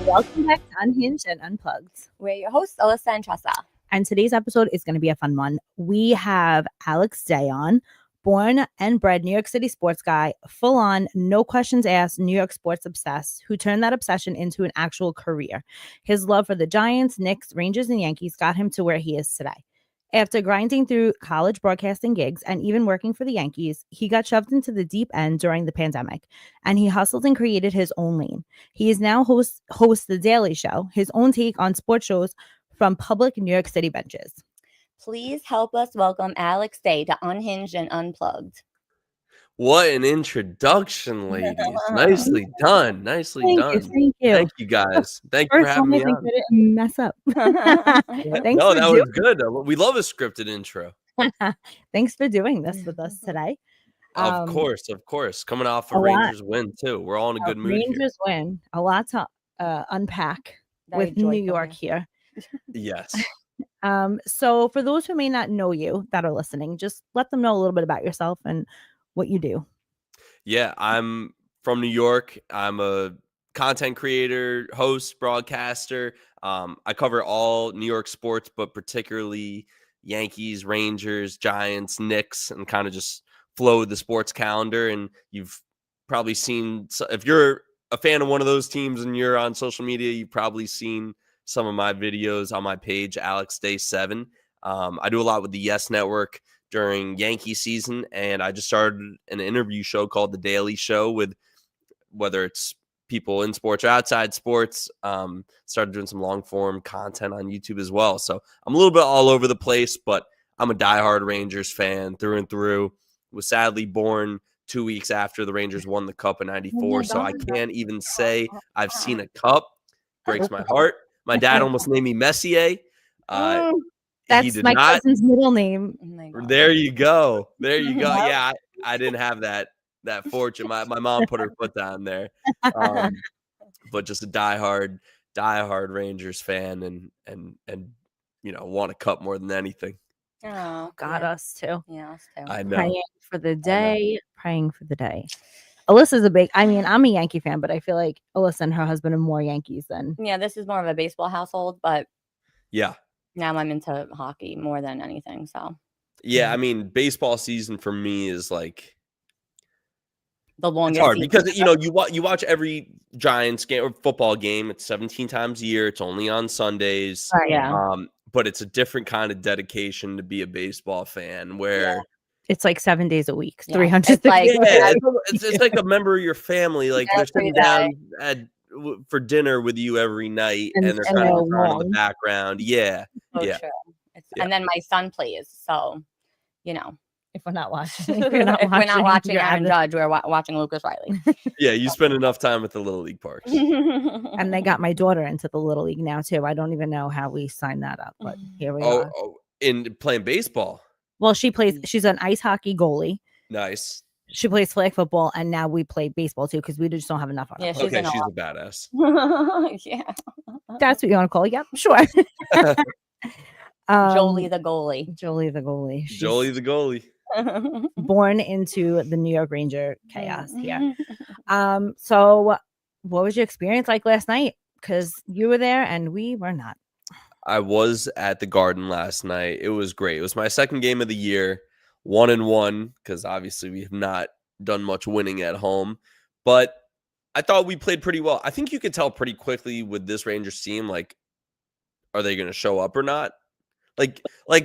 Welcome back to Unhinged and Unplugged. We're your hosts, Alyssa and Tressa. And today's episode is going to be a fun one. We have Alex Day on, born and bred New York City sports guy, full on, no questions asked, New York sports obsessed, who turned that obsession into an actual career. His love for the Giants, Knicks, Rangers, and Yankees got him to where he is today. After grinding through college broadcasting gigs and even working for the Yankees, he got shoved into the deep end during the pandemic, and he hustled and created his own lane. He is now hosts The Daily Show, his own take on sports shows from public New York City benches. Please help us welcome Alex Day to Unhinged and Unplugged. What an introduction, ladies. Nicely done. Nicely done. Thank you. Thank you, guys. Thank you for having me on. I didn't mess up. Thanks No, for that was good. We love a scripted intro. Thanks for doing this with us today. Of course. Coming off a Rangers win, too. We're all in a good mood Rangers win. A lot to unpack with New York here. Yes. So for those who may not know you that are listening, just let them know a little bit about yourself and what you do. Yeah, I'm from New York. I'm a content creator, host, broadcaster. I cover all New York sports, but particularly Yankees, Rangers, Giants, Knicks, and kind of just flow the sports calendar. And you've probably seen, if you're a fan of one of those teams and you're on social media, you've probably seen some of my videos on my page, Alex Day 7. I do a lot with the Yes Network during Yankee season, and I just started an interview show called The Daily Show with whether it's people in sports or outside sports. Started doing some long form content on YouTube as well. So I'm a little bit all over the place, but I'm a diehard Rangers fan through and through. Was sadly born 2 weeks after the Rangers won the Cup in '94, so I can't even say I've seen a cup. Breaks my heart. My dad almost named me Messier. That's my cousin's middle name. There you go. Yeah, I didn't have that fortune. My mom put her foot down there. But just a diehard Rangers fan and want a cup more than anything. Oh, God, us too. Yeah, us too. I know. Praying for the day. Alyssa's I'm a Yankee fan, but I feel like Alyssa and her husband are more Yankees than. Yeah, this is more of a baseball household, but yeah. Now I'm into hockey more than anything. So yeah, baseball season for me is like the longest. It's hard because you watch every Giants game or football game. It's 17 times a year. It's only on Sundays. Yeah. But it's a different kind of dedication to be a baseball fan where it's like 7 days a week, 300. It's like it's like a member of your family. Like they're sitting down for dinner with you every night, and they're kind of in the background. Yeah. True. And then my son plays, so if we're not watching, we're not watching Aaron Judge, we're watching Lucas Riley. Yeah, you spend enough time at the Little League parks. And they got my daughter into the Little League now too. I don't even know how we signed that up, but here we are. In playing baseball. Well, she's an ice hockey goalie. Nice. She plays flag football, and now we play baseball too because we just don't have enough on. Yeah, she's a badass. Yeah, that's what you want to call it. Yep, sure. Jolie the goalie. Jolie the goalie. Born into the New York Ranger chaos here. So what was your experience like last night? Because you were there and we were not. I was at the Garden last night. It was great. It was my second game of the year, 1-1, because obviously we have not done much winning at home. But I thought we played pretty well. I think you could tell pretty quickly with this Rangers team, like, are they going to show up or not? Like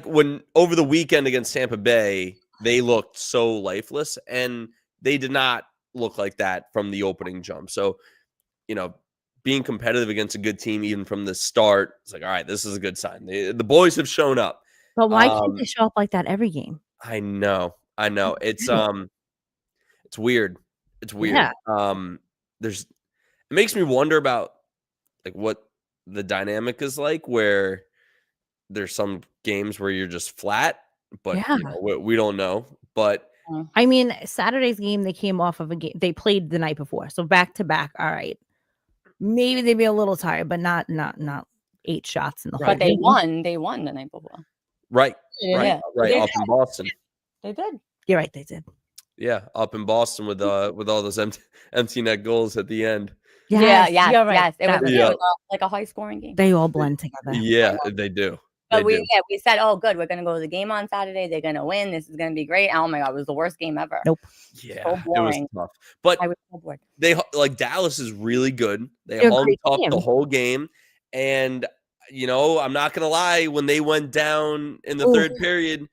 when over the weekend against Tampa Bay, they looked so lifeless, and they did not look like that from the opening jump. So, being competitive against a good team, even from the start, it's like, all right, this is a good sign. The boys have shown up. But why can't they show up like that every game? I know. It's it's weird. It's weird. Yeah. It makes me wonder about like what the dynamic is like, where there's some games where you're just flat, but we don't know. But Saturday's game, they came off of a game. They played the night before, so back to back. All right, maybe they'd be a little tired, but not 8 shots in the whole. But they won. They won the night before. Right. Yeah. Right. Up in Boston. They did. You're right. They did. Yeah, up in Boston with all those empty net goals at the end. Yes, you're right. yes. It That was, was Yeah. it was like a high scoring game. They all blend together. Yeah, they do. But They do. we said, oh, good, we're gonna go to the game on Saturday. They're gonna win. This is gonna be great. Oh my god, it was the worst game ever. Nope. Yeah, So it was boring. tough. But I was so bored. they like Dallas is really good. They They're a hung great tough the team. whole game. And I'm not gonna lie, when they went down in the Ooh. third period,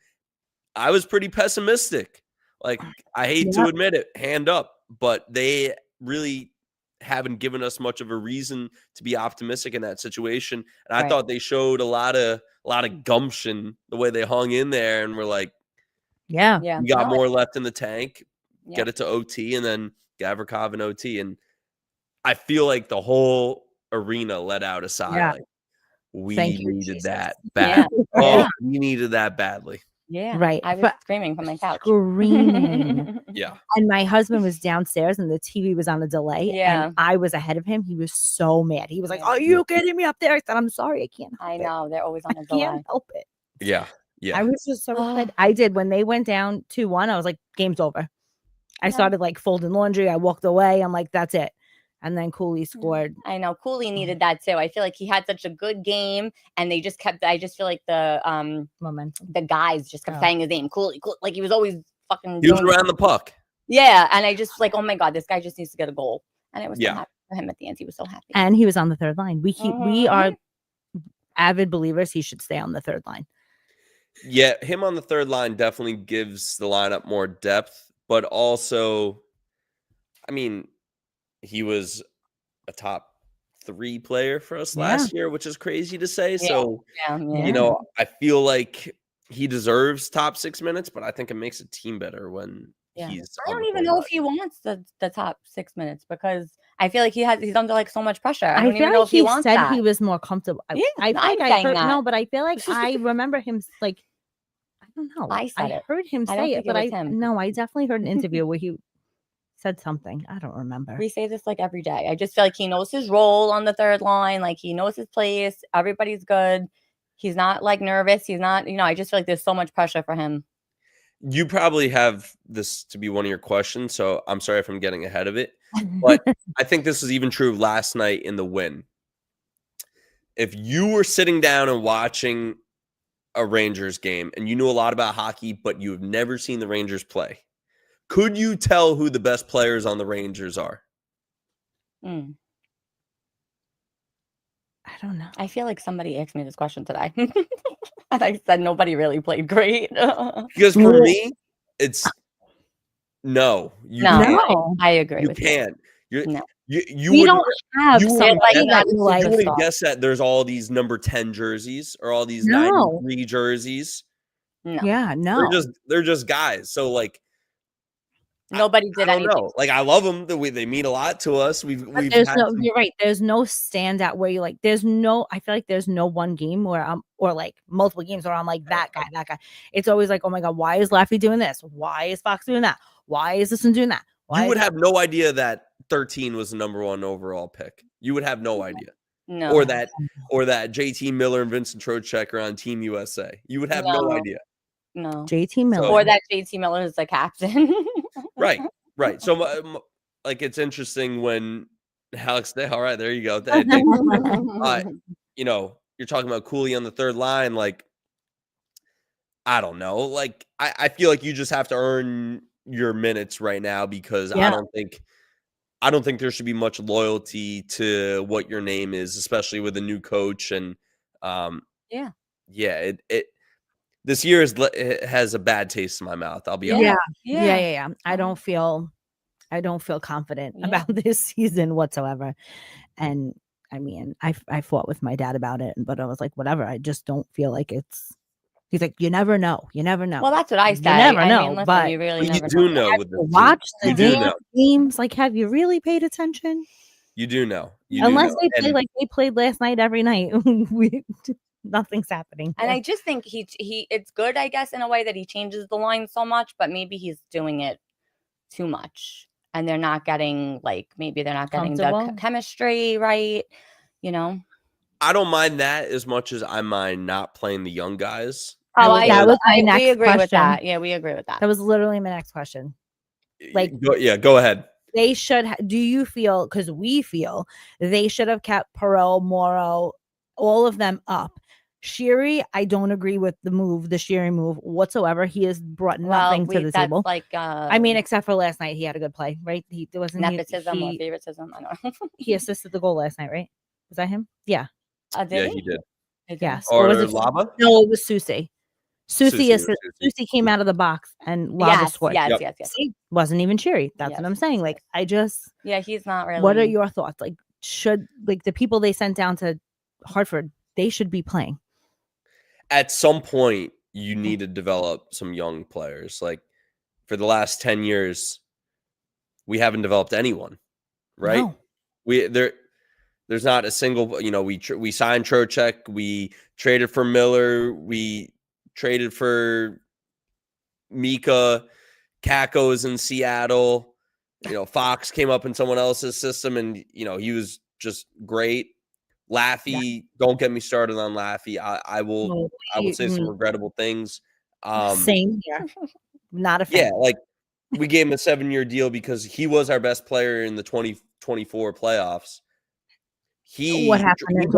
I was pretty pessimistic. Like, I hate to Yep. admit it, hand up, but they really haven't given us much of a reason to be optimistic in that situation. And I Right. thought they showed a lot of gumption the way they hung in there, and we're like, Yeah. Yeah. we got No, more left in the tank. yeah. Get it to OT, and then Gavrikov and OT. And I feel like the whole arena let out a sigh. Yeah. Like, we Thank you, needed Jesus. that Yeah. bad. Oh, Yeah. we needed that badly. Yeah. Right. I was But screaming from my couch. screaming. Yeah. And my husband was downstairs and the TV was on a delay. Yeah. And I was ahead of him. He was so mad. He was like, Yeah. "Are you kidding me up there?" I said, "I'm sorry. I can't help I it. know. They're always on a I delay. can't help it." Yeah. Yeah. I was just so excited. I did. When they went down 2-1, I was like, game's over. I Yeah. started like folding laundry. I walked away. I'm like, that's it. And then Cooley scored. I know. Cooley needed that too. I feel like he had such a good game, and they just kept. I just feel like the Momentum. guys just kept Oh. saying his name, Cooley, Cooley. Like he was always fucking. He was doing- around the puck. Yeah, and I just like, oh my god, this guy just needs to get a goal, and it was so Yeah. happy for him at the end. He was so happy. And he was on the third line. We Mhm. are avid believers. He should stay on the third line. Yeah, him on the third line definitely gives the lineup more depth, but also, I mean, he was a top 3 player for us last year, which is crazy to say. So, Yeah. I feel like he deserves top 6 minutes, but I think it makes a team better when he's I on don't the even third know line. if he wants the top 6 minutes because I feel like he's under like so much pressure. I don't feel even know like if he wants said that. he was more comfortable. Yeah, I feel I'm like I saying heard that. no, but I feel like I remember him like I don't know. I said it. heard him I don't say it, think it but was him. no, I definitely heard an interview where he said something. I don't remember. We say this like every day. I just feel like he knows his role on the third line. Like he knows his place. Everybody's good. He's not like nervous. He's not, I just feel like there's so much pressure for him. You probably have this to be one of your questions, so I'm sorry if I'm getting ahead of it. But I think this is even true of last night in the win. If you were sitting down and watching a Rangers game and you knew a lot about hockey, but you've never seen the Rangers play, could you tell who the best players on the Rangers are? Mm. I don't know. I feel like somebody asked me this question today. And I said nobody really played great. Because for me, it's no. You No, can't. No. I agree You with can't. You No. you We wouldn't don't have you somebody wouldn't like guess- that you that. like. you wouldn't guess that there's all these number 10 jerseys or all these No. 93 jerseys. you. No, Yeah, no. They're just guys. So like nobody I did don't anything. know. Like I love them. They mean a lot to us. We've There's had no, some- you're right. There's no standout where you like. There's no. I feel like there's no one game where I'm, or like multiple games where I'm like that guy, that guy. It's always like, oh my god, why is Laffy doing this? Why is Fox doing that? Why is this one doing that? Why you would is- have no idea that 13 was the number 1 overall pick. You would have no idea. No, Or that JT Miller and Vincent Trocheck are on Team USA. You would have no No. idea. no. JT Miller. Or that JT Miller is the captain. Right. Right. So like it's interesting when Alex all right, there you go. You're talking about Cooley on the third line. Like, I don't know. Like, I feel like you just have to earn your minutes right now because Yeah. I don't think there should be much loyalty to what your name is, especially with a new coach. And it this year it has a bad taste in my mouth. I'll be honest. Yeah. I don't feel confident Yeah. about this season whatsoever. And I mean, I fought with my dad about it, but I was like, whatever. I just don't feel like it's. He's like, you never know. You never know. Well, that's what I You say. never I know, mean, listen, but you really But you never do know. know with the Watch the team. You do damn know. games. Like, have you really paid attention? You do know. You do Unless know. they play And like they played last night every night. Nothing's happening. And I just think he it's good, I guess, in a way that he changes the line so much, but maybe he's doing it too much. And they're not getting maybe they're not getting the Comfortable? chemistry right, I don't mind that as much as I mind not playing the young guys. That was my next we agree with question. that. Yeah, we agree with that. That was literally my next question. Like- Go ahead. They should. Do you feel? Because we feel they should have kept Perreault, Morrow, all of them up. Sherry, I don't agree with the Sherry move whatsoever. He has brought nothing to the table. Like, I mean, except for last night, he had a good play, right? He wasn't nepotism or favoritism. I don't know. He assisted the goal last night, right? Was that him? Yeah. Yeah, he did. Yes. Or was it Lava? No, it was Susie. Susie came out of the box and Lava scored. Yes. See, wasn't even Sherry. That's what I'm saying. Like, he's not really. What are your thoughts? Like, should the people they sent down to Hartford, they should be playing. At some point, you need to develop some young players. Like, for the last 10 years, we haven't developed anyone, right? No. There's not a single, we signed Trocheck, we traded for Miller, we traded for Mika, Kakko's in Seattle. Fox came up in someone else's system, and he was just great. Laffy, don't get me started on Laffy. I will say some regrettable things. Same here. Not a fan. Yeah, like we gave him a 7-year deal because he was our best player in the 2024 playoffs. What happened?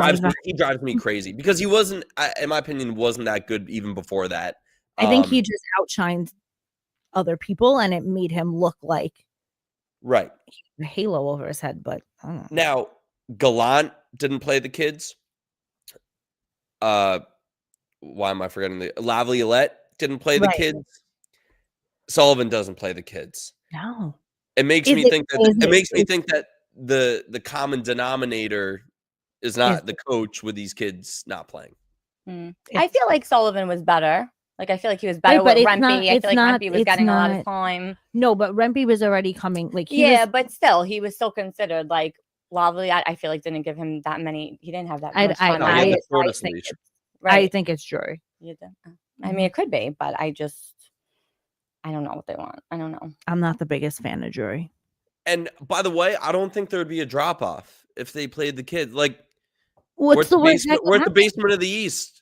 He drives me crazy because he wasn't, in my opinion, wasn't that good even before that. I think he just outshined other people, and it made him look like a halo over his head. But I don't know. Now, Gallant didn't play the kids. Why am I forgetting Laviolette didn't play the kids. Sullivan doesn't play the kids. No. It makes me think that the common denominator is not the coach with these kids not playing. I feel like Sullivan was better. Like, I feel like he was better with Rempe. I feel like Rempe was getting a lot of time. No, but Rempe was already coming. But still, he was still considered like Lovely. I feel like didn't give him that many. He didn't have that much time. I think it's Drury. I mean, it could be, but I don't know what they want. I don't know. I'm not the biggest fan of Drury. And by the way, I don't think there would be a drop off if they played the kids. Like, what's the worst? We're at the basement of the East.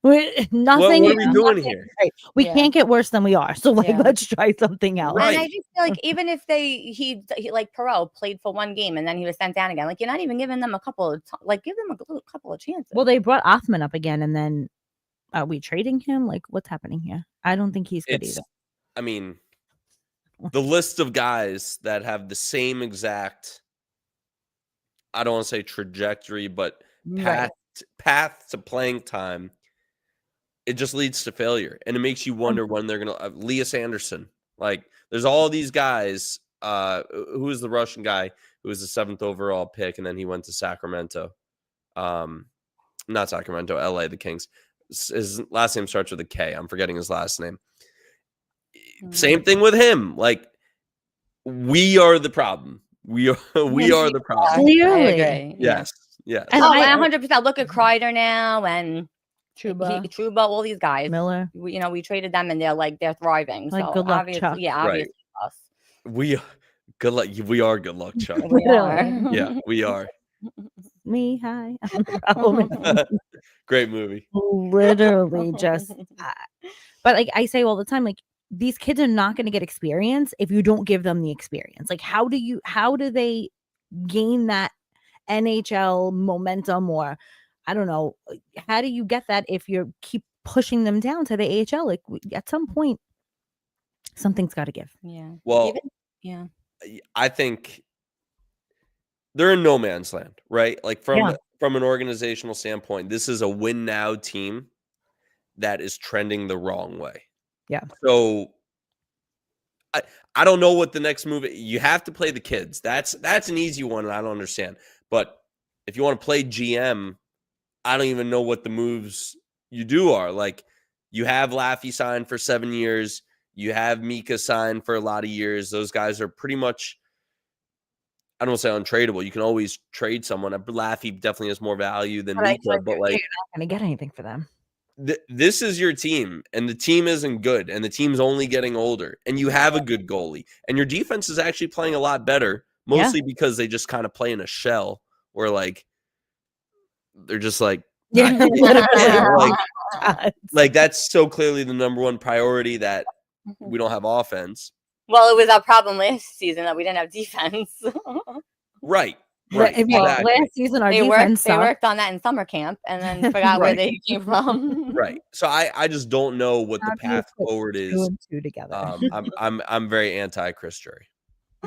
Nothing. What are we doing here? Right. We can't get worse than we are. So let's try something else. Right. And I just feel like even if he like Perreault played for one game and then he was sent down again, like, you're not even giving them a couple of give them a couple of chances. Well, they brought Othman up again, and then are we trading him? Like, what's happening here? I don't think he's good either. I mean, the list of guys that have the same exact, I don't want to say trajectory, but path to playing time, it just leads to failure. And it makes you wonder when they're going to, Elias Anderson, like, there's all these guys. Who is the Russian guy who was the 7th overall pick, and then he went to Sacramento? Not Sacramento, LA, the Kings. His last name starts with a K. I'm forgetting his last name. Same thing with him. Like, we are the problem. We are the problem. Clearly. Yes. And 100%. Look at Kreider now and Trouba, all these guys. Miller. We traded them, and they're thriving. Like, so good luck, obviously, Chuck. Obviously us. We are good luck, Chuck. We are. Yeah, we are. Me, hi. Great movie. Literally just. But like I say all the time, like, these kids are not going to get experience if you don't give them the experience. Like, how do they gain that NHL momentum, or I don't know, how do you get that if you keep pushing them down to the AHL? Like, at some point, something's got to give. Yeah. Well, I think they're in no man's land, right? Like, from an organizational standpoint, this is a win now team that is trending the wrong way. Yeah. So I don't know what the next move. You have to play the kids. That's an easy one, and I don't understand. But if you want to play GM, I don't even know what the moves you do are. Like, you have Laffy signed for 7 years. You have Mika signed for a lot of years. Those guys are pretty much, I don't want to say untradeable. You can always trade someone. Laffy definitely has more value than Mika, but like, you're not going to get anything for them. This is your team, and the team isn't good, and the team's only getting older, and you have a good goalie, and your defense is actually playing a lot better, mostly because they just kind of play in a shell where, like, they're just like, like that's so clearly the number one priority, that we don't have offense. Well, it was our problem last season that we didn't have defense. Right. Exactly. Last season, our defense they worked on that in summer camp and then forgot where they came from. Right. So I just don't know what the path forward is. 2 and 2 together. I'm very anti Chris Drury.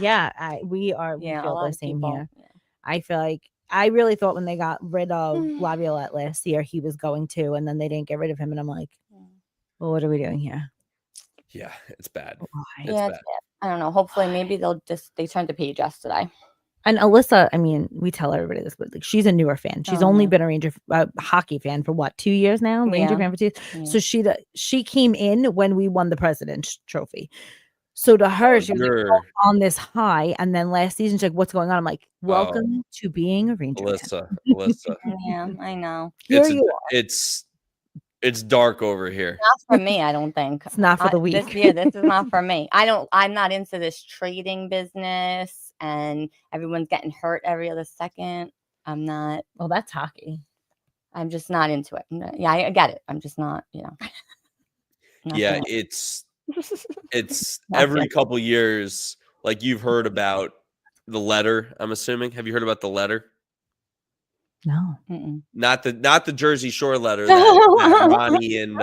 Yeah, we feel the same here. Yeah. I feel like I really thought when they got rid of Laviolette last year, he was going to, and then they didn't get rid of him, and I'm like, well, what are we doing here? Yeah, it's bad. It's bad. I don't know. Hopefully, maybe they turned the page yesterday. And Alyssa, I mean, we tell everybody this, but like, she's a newer fan. She's only been a Ranger hockey fan for what, 2 years now? Ranger fan for 2 years. Yeah. So she came in when we won the President's Trophy. So to her, she was like, on this high, and then last season she's like, "What's going on?" I'm like, "Welcome to being a Ranger." Alyssa. Yeah, I know. It's dark over here. Not for me, I don't think. It's not for the weak. This is not for me. I'm not into this trading business, and everyone's getting hurt every other second. I'm not. Well, that's hockey. I'm just not into it. Yeah, I get it. I'm just not. Yeah, it's every couple years. Like you've heard about the letter. I'm assuming. Have you heard about the letter? No. Not the Jersey Shore letter that Ronnie and who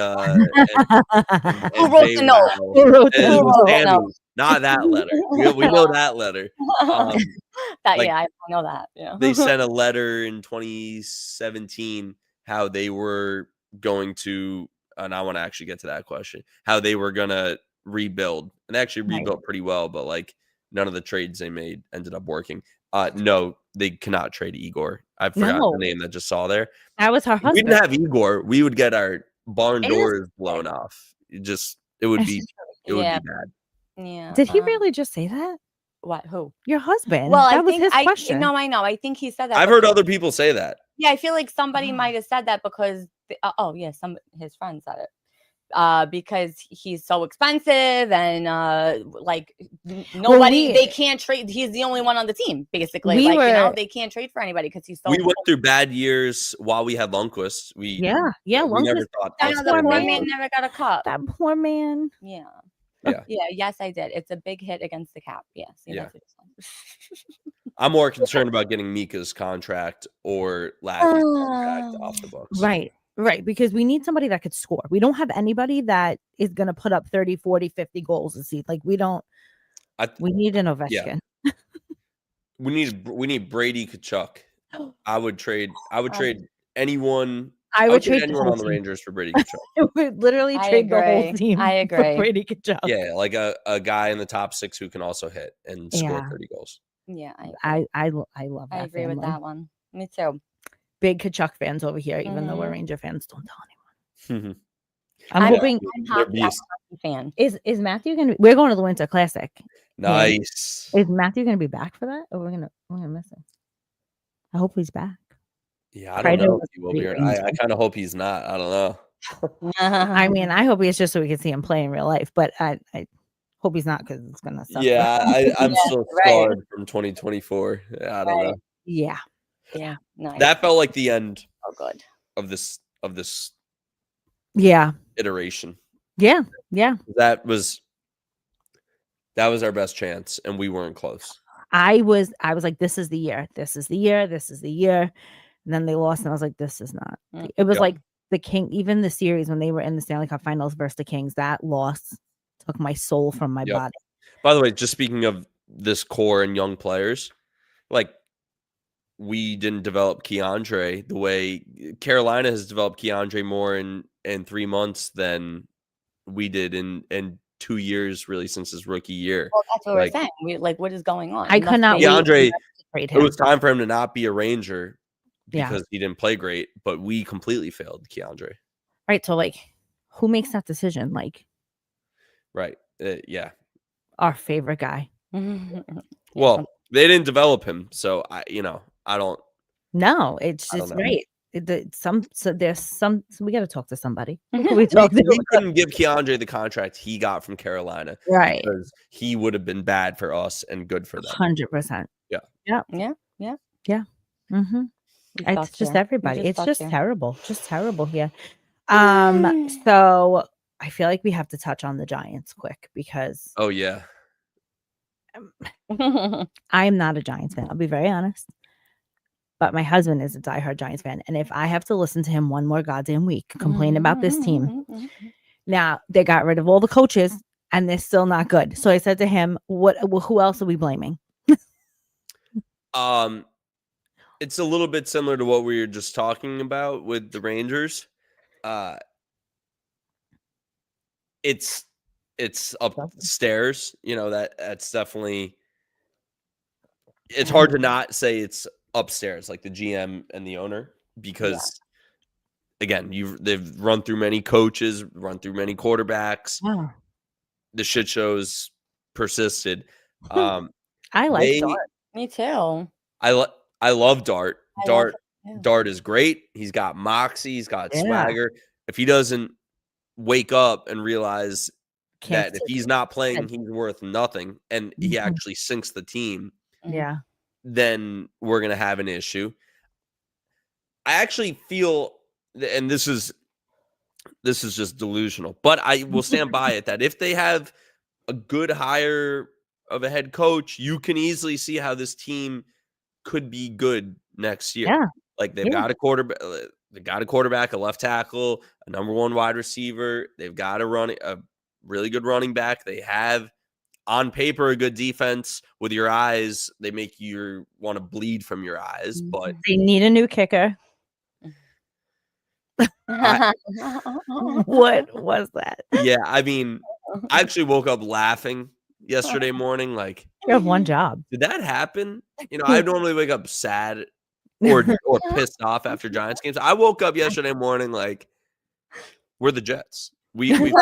wrote the note? Who wrote the note? Not that letter. We know that letter. I know that. Yeah. They sent a letter in 2017 how they were going to, and I want to actually get to that question, how they were gonna rebuild, and they actually rebuilt pretty well, but like none of the trades they made ended up working. No, they cannot trade Igor. I forgot the name that just saw there. That was her husband. If we didn't have Igor, we would get our barn doors blown off. It would be bad. Yeah. Did he really just say that? What? Who? Your husband. Well, that was his question. No, I know. I think he said that. I've heard other people say that. Yeah, I feel like somebody might have said that because his friend said it. Because he's so expensive and they can't trade. He's the only one on the team, basically. They can't trade for anybody because he's so. We went through bad years while we had Lundqvist. We Lundqvist, never thought that poor man never got a cup. That poor man. Yeah. Yes, I did. It's a big hit against the cap. Yes. I'm more concerned about getting Mika's contract or Lavi's contract off the books. Right, because we need somebody that could score. We don't have anybody that is going to put up 30, 40, 50 goals a season. Like we don't. We need an Ovechkin. Yeah. we need Brady Tkachuk. I would trade anyone. I would trade anyone on the Rangers for Brady Tkachuk. I would literally trade the whole team. I agree. For Brady Tkachuk. Yeah, like a guy in the top 6 who can also hit and score 30 goals. Yeah, I love that. I agree with that one. Me too. Big Tkachuk fans over here, even though we're Ranger fans. Don't tell anyone. I'm hoping. I'm a hockey fan. Is Matthew gonna? We're going to the Winter Classic. Nice. Is Matthew gonna be back for that, or we're gonna miss him? I hope he's back. Yeah, I don't know if he will be. I kind of hope he's not. I don't know. I mean, I hope it's just so we can see him play in real life, but I hope he's not because it's gonna suck. Yeah, I'm still scarred from 2024. I don't know. Yeah. Yeah, nice. That felt like the end. Oh, good. Of this. Iteration. Yeah. That was our best chance, and we weren't close. I was like, this is the year. This is the year. This is the year. And then they lost, and I was like, this is not. It was like the King. Even the series when they were in the Stanley Cup Finals versus the Kings, that loss took my soul from my body. By the way, just speaking of this core and young players, like. We didn't develop Keandre the way Carolina has developed Keandre more in 3 months than we did in 2 years, really, since his rookie year. Well, that's what we're saying. What is going on? I could not. Keandre, it was time for him to not be a Ranger because he didn't play great, but we completely failed Keandre. Right. So, who makes that decision? Right. Our favorite guy. Well, they didn't develop him, so I don't. No, it's just right. There's some. So we got to talk to somebody. We couldn't give Keandre the contract he got from Carolina, right? Because he would have been bad for us and good for them. 100%. Yeah. Mm-hmm. It's just everybody. It's just terrible. Just terrible here. So I feel like we have to touch on the Giants quick because. Oh yeah. I'm not a Giants fan. I'll be very honest. But my husband is a diehard Giants fan. And if I have to listen to him one more goddamn week complain about this team, now they got rid of all the coaches and they're still not good. So I said to him, who else are we blaming? It's a little bit similar to what we were just talking about with the Rangers. It's upstairs, that's definitely, it's hard to not say it's upstairs, like the GM and the owner, because again, they've run through many coaches, run through many quarterbacks. Wow. The shit shows persisted. I like Dart. Me too. I love Dart. Dart is great. He's got moxie. He's got swagger. If he doesn't wake up and realize that if he's not playing, he's worth nothing, and he actually sinks the team, then we're going to have an issue. I actually feel, and this is just delusional, but I will stand by it, that if they have a good hire of a head coach, you can easily see how this team could be good next year. Yeah. Like they've got a quarterback, a left tackle, a number one wide receiver. They've got a really good running back. They have on paper a good defense. With your eyes, they make you want to bleed from your eyes, but they need a new kicker. What was that? Yeah, I mean, I actually woke up laughing yesterday morning. Like, you have one job. Did that happen? I normally wake up sad or pissed off after Giants games. I woke up yesterday morning like, we're the Jets. We look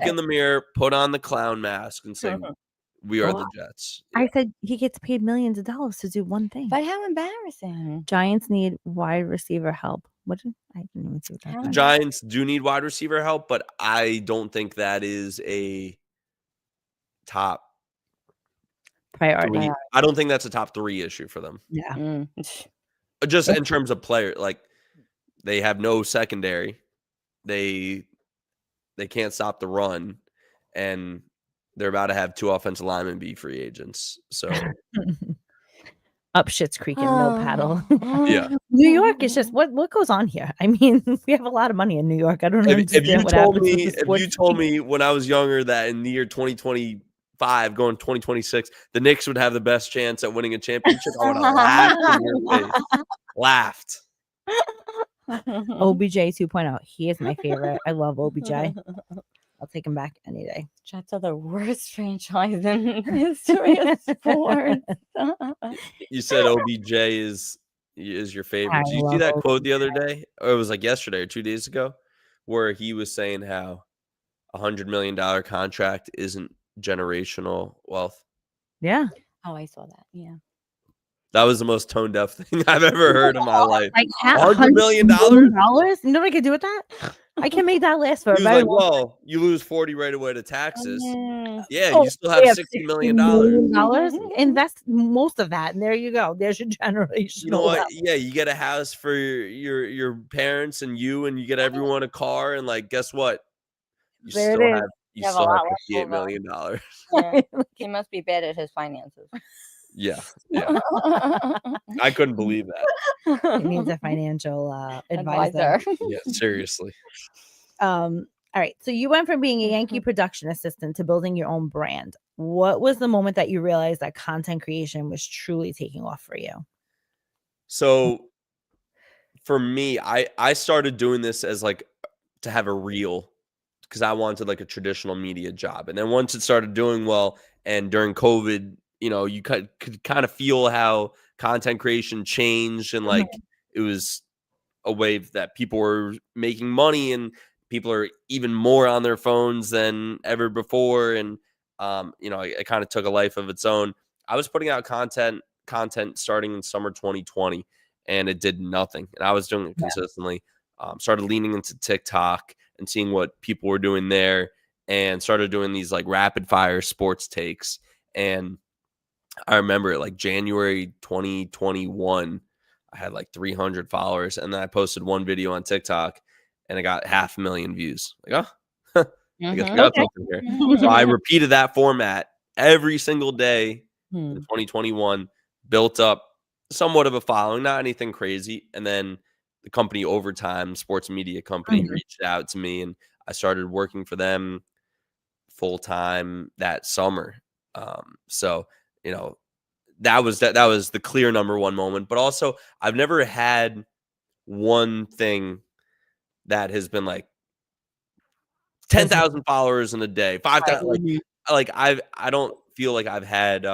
in the mirror, put on the clown mask, and say, we are the Jets. I said he gets paid millions of dollars to do one thing. But how embarrassing. Giants need wide receiver help. I didn't even see what that. The Giants do need wide receiver help, but I don't think that is a top priority. I don't think that's a top 3 issue for them. Yeah. Just in terms of player, like they have no secondary. They can't stop the run, and they're about to have 2 offensive linemen be free agents. So up Schitt's Creek and no paddle. Yeah. New York is just what goes on here. I mean, we have a lot of money in New York. I don't know. If you told me when I was younger that in the year 2025, going 2026, the Knicks would have the best chance at winning a championship, I would have laughed in your face. Laughed. OBJ 2.0. He is my favorite. I love OBJ. I'll take him back any day. Jets are the worst franchise in the history of sports. You said OBJ is your favorite. Did you see that quote the other day? Or it was like yesterday or 2 days ago, where he was saying how $100 million contract isn't generational wealth. Yeah. Oh, I saw that. Yeah. That was the most tone deaf thing I've ever heard in my life. Like $100 million? You know what I could do with that? I can make that last for a very long time. Well, you lose 40 right away to taxes. Yeah. You still have $60 million. Invest most of that, and there you go. There's your generation. You know what? Yeah, you get a house for your parents and you get everyone a car, and like, guess what? You still have $58 million. Yeah. He must be bad at his finances. Yeah. I couldn't believe that. He needs a financial advisor. Yeah, seriously. All right. So you went from being a Yankee production assistant to building your own brand. What was the moment that you realized that content creation was truly taking off for you? So for me, I started doing this as like to have a reel, because I wanted like a traditional media job. And then once it started doing well, and during COVID, you could kind of feel how content creation changed, and like it was a wave that people were making money, and people are even more on their phones than ever before. And, it kind of took a life of its own. I was putting out content starting in summer 2020, and it did nothing. And I was doing it consistently. Started leaning into TikTok and seeing what people were doing there, and started doing these like rapid fire sports takes. And I remember like January 2021, I had like 300 followers, and then I posted one video on TikTok and I got 500,000 views. Like, I guess we got something here. So I repeated that format every single day in 2021, built up somewhat of a following, not anything crazy. And then the company Overtime, sports media company, reached out to me, and I started working for them full time that summer. So that was the clear number one moment. But also, I've never had one thing that has been like 10,000 followers in a day, 5,000. I don't feel like I've had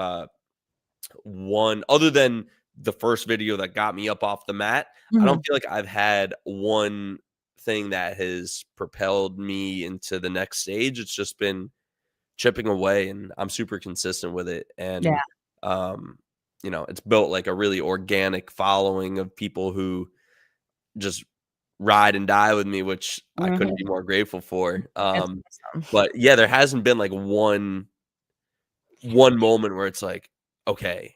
one, other than the first video that got me up off the mat. I don't feel like I've had one thing that has propelled me into the next stage. It's just been chipping away, and I'm super consistent with it. And it's built like a really organic following of people who just ride and die with me, which I couldn't be more grateful for. But yeah, there hasn't been like one moment where it's like, okay,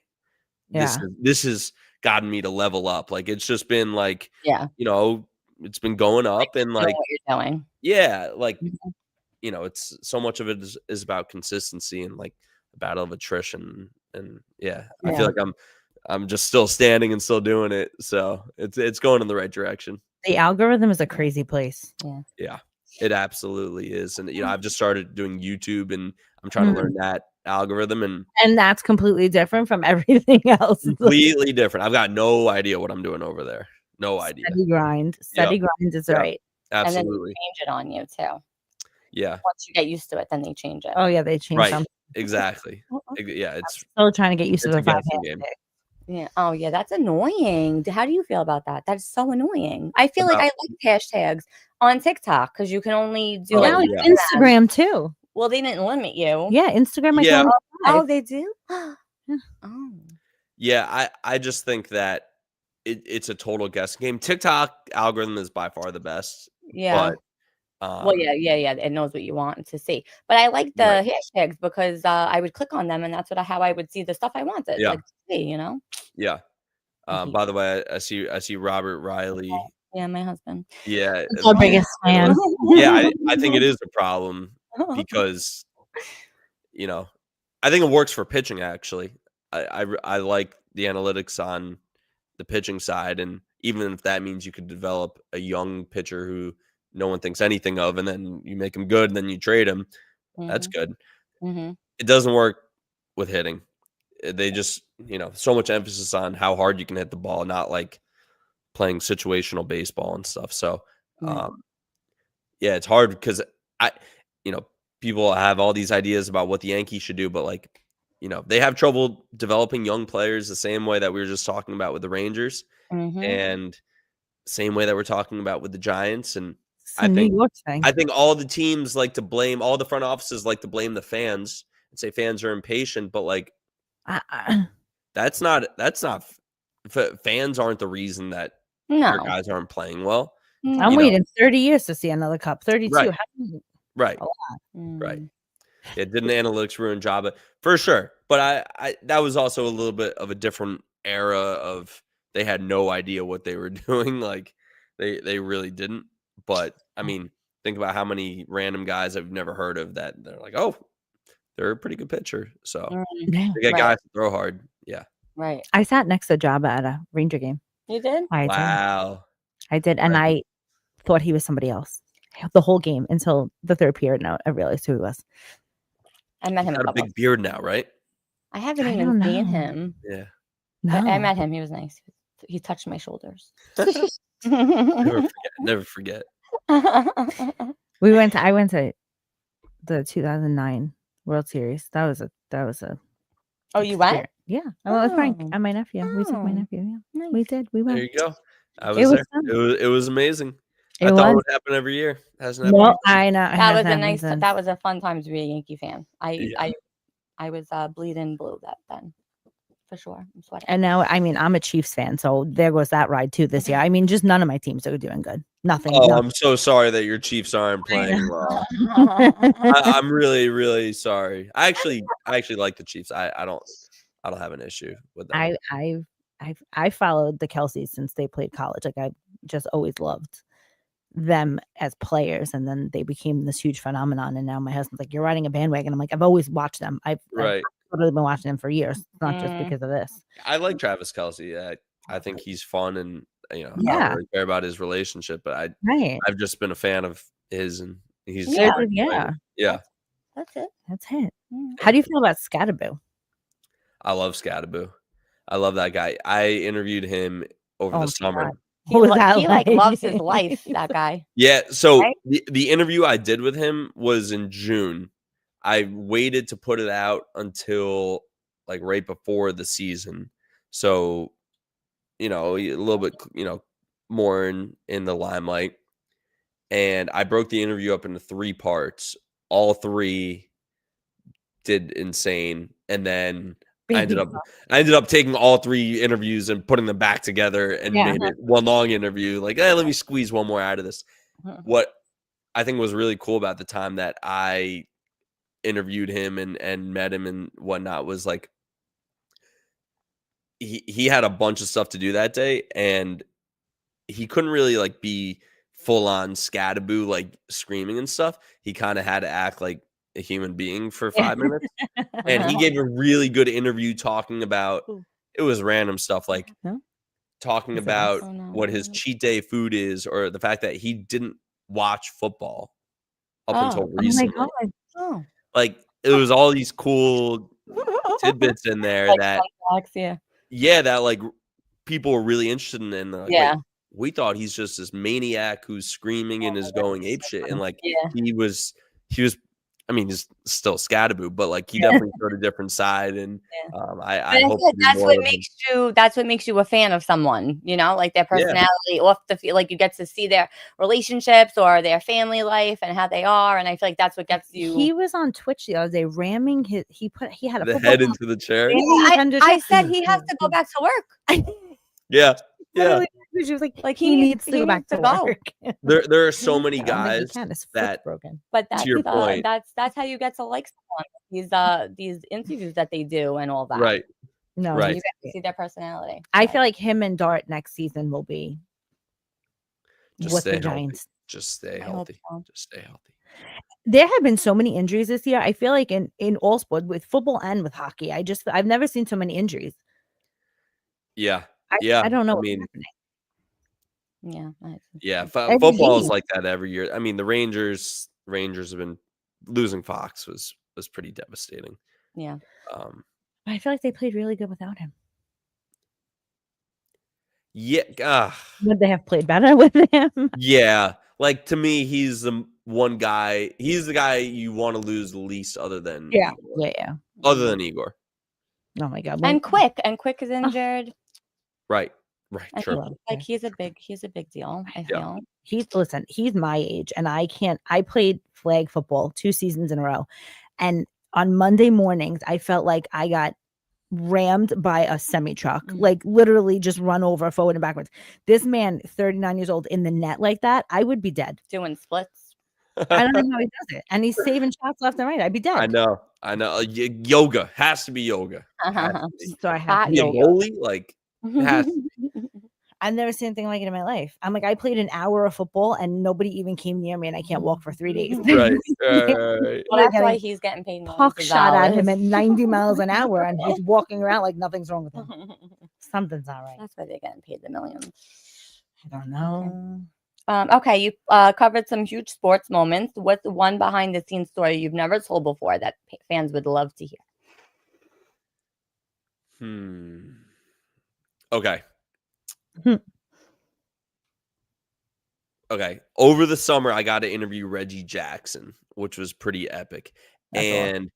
this has gotten me to level up. Like, it's just been like, it's been going up, and like what you're doing. Yeah, like it's so much of it is about consistency and like a battle of attrition. And I feel like I'm just still standing and still doing it. So it's going in the right direction. The algorithm is a crazy place. Yeah, it absolutely is. And I've just started doing YouTube, and I'm trying to learn that algorithm, and that's completely different from everything else. Completely different. I've got no idea what I'm doing over there. No idea. Steady grind is right. Absolutely. And then they change it on you too. Yeah. Once you get used to it, then they change it. Oh yeah, they change something. Exactly. Yeah, it's still trying to get used to the 5 game. Yeah. Oh yeah, that's annoying. How do you feel about that? That's so annoying. I feel like I like hashtags on TikTok because you can only do Instagram too. Well, they didn't limit you. Yeah, Instagram. Oh, they do. Oh. Yeah, I just think that it's a total guess game. TikTok algorithm is by far the best. Yeah. But, well, yeah. It knows what you want to see. But I like the hashtags because I would click on them, and that's how I would see the stuff I wanted. Yeah. Like, see, Yeah. By the way, I see Robert Riley. Yeah, my husband. Yeah. It's our biggest fan. Yeah, I think it is a problem because, I think it works for pitching, actually. I like the analytics on the pitching side, and even if that means you could develop a young pitcher who no one thinks anything of, and then you make him good, and then you trade him, that's good. It doesn't work with hitting. They just, so much emphasis on how hard you can hit the ball, not like playing situational baseball and stuff. So, it's hard because people have all these ideas about what the Yankees should do, but like, they have trouble developing young players the same way that we were just talking about with the Rangers, and same way that we're talking about with the Giants. And I think all the teams like to blame, all the front offices like to blame the fans and say fans are impatient, but like, that's not fans aren't the reason that your guys aren't playing well. I'm waiting 30 years to see another cup. 32. Right. Yeah, didn't analytics ruin Jabba? For sure. But I that was also a little bit of a different era of they had no idea what they were doing. Like they really didn't. But I mean, think about how many random guys I've never heard of that they're like, oh, they're a pretty good pitcher. So they get guys to throw hard. Yeah. Right. I sat next to Jabba at a Ranger game. You did? Wow. I did. And I thought he was somebody else the whole game until the third period. Now I realized who he was. I met him. He's got a big beard now, right? I haven't even seen him. Yeah. No. I met him. He was nice. He touched my shoulders. Never forget. I went to the 2009 World Series. That was a. Oh, you went? Yeah. I went with Frank and my nephew. We took my nephew. Yeah. Nice. We did. We went. There you go. I was there. It was amazing. I thought it would happen every year. Hasn't happened. Well, I know. That was a fun time to be a Yankee fan. I was bleeding blue then. For sure. I'm sweating. And now, I mean, I'm a Chiefs fan, so there goes that ride too this year. I mean, just none of my teams are doing good. Nothing. I'm so sorry that your Chiefs aren't playing well. I'm really, really sorry. I actually like the Chiefs. I don't have an issue with them. I followed the Kelseys since they played college. Like I just always loved them as players, and then they became this huge phenomenon. And now my husband's like, "You're riding a bandwagon." I'm like, "I've always watched them. I've totally been watching them for years, not just because of this." I like Travis Kelce. I think he's fun, and I don't Yeah. really care about his relationship, but Right. I've just been a fan of his, and he's Yeah. yeah. That's it. That's it. How do you feel about Scatterboo? I love Scatterboo. I love that guy. I interviewed him over the summer. God. What was that He like loves his life, that guy. Yeah. So Right? the interview I did with him was in June. I waited to put it out until like right before the season. So, a little bit, more in the limelight. And I broke the interview up into 3 parts. All 3 did insane. And then I ended up taking all 3 interviews and putting them back together and made it one long interview. Like, let me squeeze one more out of this. What I think was really cool about the time that I interviewed him and met him and whatnot was like he had a bunch of stuff to do that day, and he couldn't really like be full on Scatterboo, like screaming and stuff. He kind of had to act like a human being for 5 minutes. And he gave a really good interview talking about, it was random stuff, like talking about what his cheat day food is, or the fact that he didn't watch football up until recently. Oh my God. Like, it was all these cool tidbits in there Like that, that like people were really interested in. And like, wait, we thought he's just this maniac who's screaming and is going apeshit. And like, he was, I mean, he's still Scatterboo, but like he definitely showed a different side. And I hope that's what makes you a fan of someone, like their personality, off the field, like you get to see their relationships or their family life and how they are. And I feel like that's what gets you. He was on Twitch the other day ramming he had the head into the chair. I said he has to go back to work. Yeah. She was like he needs to go back to work. There are so many guys that broken. But that's to your point, that's how you get to like someone. These interviews that they do and all that. Right. No, right. You get to see their personality. I feel like him and Dart next season will be with the Giants. Just stay healthy. Just stay healthy. There have been so many injuries this year. I feel like in all sports, with football and with hockey, I've never seen so many injuries. Yeah. I don't know. I mean, yeah. Football is like that every year. I mean, the Rangers have been losing Fox was pretty devastating. Yeah. I feel like they played really good without him. Yeah. Would they have played better with him? Yeah. Like, to me, he's the one guy. He's the guy you want to lose the least, other than Igor. Yeah. Other than Igor. Oh my God. And Quick is injured. Right. Sure. Like he's a big deal. I feel he's my age, and I played flag football 2 seasons in a row, and on Monday mornings I felt like I got rammed by a semi truck, like literally just run over forward and backwards. This man, 39 years old, in the net like that, I would be dead. Doing splits. I don't know how he does it, and he's saving shots left and right. I'd be dead. I know. Yoga has to be yoga. So I have to be goalie, like. I've never seen anything like it in my life. I'm like, I played an hour of football and nobody even came near me, and I can't walk for 3 days. Right. Well, that's why he's getting paid. Puck shot at him at 90 miles an hour, and he's walking around like nothing's wrong with him. Something's not right. That's why they're getting paid the millions. I don't know. Okay, you covered some huge sports moments. What's one behind the scenes story you've never told before that fans would love to hear? Okay. Okay. Over the summer, I got to interview Reggie Jackson, which was pretty epic. And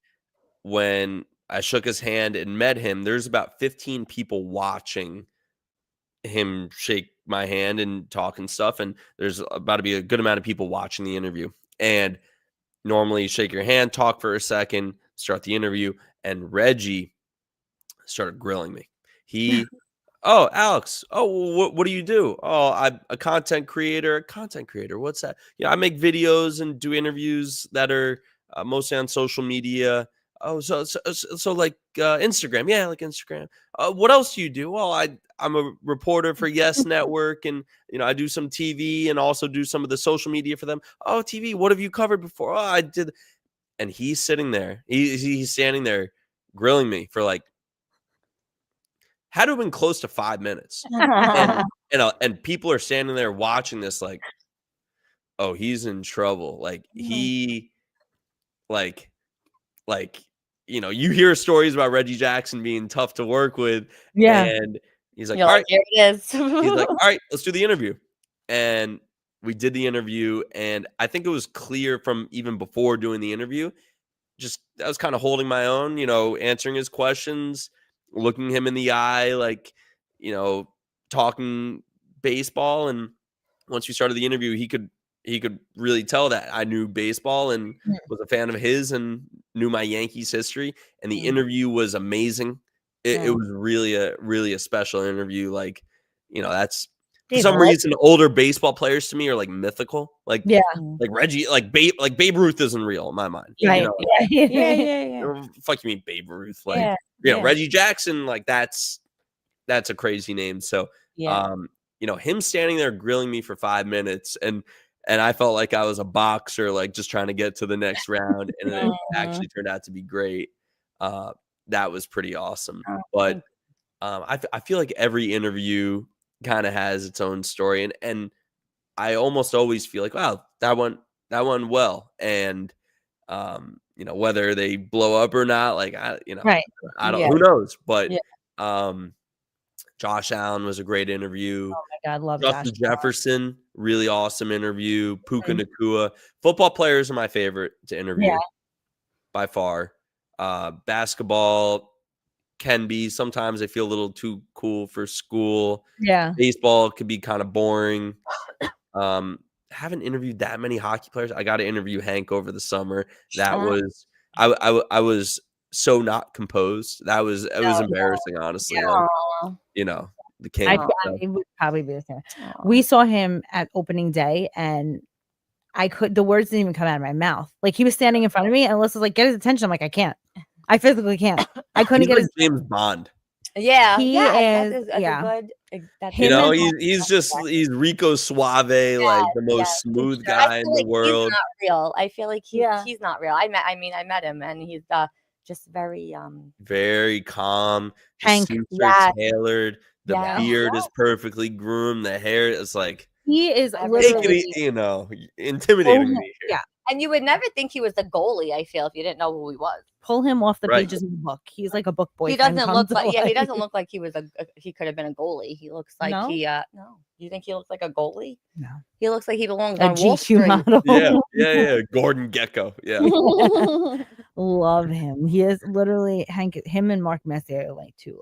when I shook his hand and met him, there's about 15 people watching him shake my hand and talk and stuff. And there's about to be a good amount of people watching the interview. And normally you shake your hand, talk for a second, start the interview. And Reggie started grilling me. Oh, Alex. Oh, what do you do? Oh, I'm a content creator. What's that? Yeah, I make videos and do interviews that are mostly on social media. Oh, so like Instagram. Yeah, like Instagram. What else do you do? Well, I'm a reporter for Yes Network, and I do some TV and also do some of the social media for them. Oh, TV. What have you covered before? Oh, I did. And he's sitting there. He's standing there grilling me for like had to have been close to 5 minutes. And people are standing there watching this like, oh, he's in trouble. Like he like you hear stories about Reggie Jackson being tough to work with. Yeah. And he's like, You're all like, right. here it is. He's like, all right, let's do the interview. And we did the interview. And I think it was clear from even before doing the interview, just I was kind of holding my own, answering his questions, looking him in the eye, like, talking baseball. And once we started the interview, he could really tell that I knew baseball and was a fan of his and knew my Yankees history. And the interview was amazing. It was really a special interview. Like, that's for some reason older baseball players to me are like mythical. Like, like Reggie, like Babe Ruth isn't real in my mind. Right. Yeah. Fuck you mean Babe Ruth? Like, Reggie Jackson, like that's a crazy name. So, him standing there grilling me for 5 minutes and I felt like I was a boxer, like just trying to get to the next round. And it actually turned out to be great. That was pretty awesome. But I feel like every interview kind of has its own story. And I almost always feel like, wow, that went well. And, whether they blow up or not, like, I don't, who knows? But, Josh Allen was a great interview. Oh my God, love Justin Josh Jefferson, really awesome interview. Puka Nacua. Football players are my favorite to interview by far. Basketball can be sometimes I feel a little too cool for school. Yeah. Baseball could be kind of boring. Haven't interviewed that many hockey players. I got to interview Hank over the summer. That was I was so not composed. It was embarrassing, honestly. The king. I would probably be the same. We saw him at opening day, and the words didn't even come out of my mouth. Like he was standing in front of me, and Alyssa's like, "Get his attention." I'm like, "I can't. I physically can't. I couldn't get his." James Bond. Yeah, he is. He's Rico Suave, like the most smooth guy in the world. He's not real. I feel like he's not real. I met him, and he's just very calm. Hank, tailored. The beard is perfectly groomed. The hair is like he is literally, intimidating me. Yeah, and you would never think he was the goalie. I feel if you didn't know who he was. Pull him off the pages of the book. He's like a book boy. He doesn't look like he doesn't look like he was he could have been a goalie. He looks like no? No. You think he looks like a goalie? No. He looks like he belongs on Wall Street. Model. Yeah. Gordon Gekko. Yeah. Love him. He is literally him and Mark Messier are like two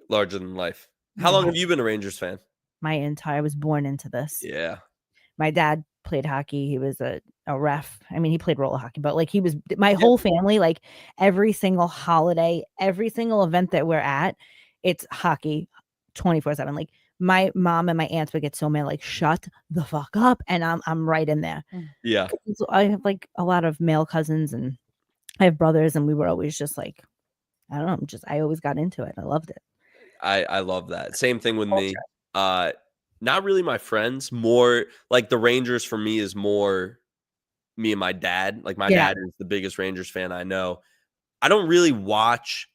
larger than life. How long have you been a Rangers fan? I was born into this. Yeah. My dad played hockey. He was a ref. I mean, he played roller hockey, but like he was my whole family, like every single holiday, every single event that we're at, it's hockey 24/7. Like my mom and my aunts would get so mad, like, shut the fuck up. And I'm right in there. Yeah. So I have like a lot of male cousins and I have brothers, and we were always just like, I don't know, I always got into it. I loved it. I love that. Same thing with me. Not really my friends, more like the Rangers for me is more me and my dad. Like my dad is the biggest Rangers fan I know. I don't really watch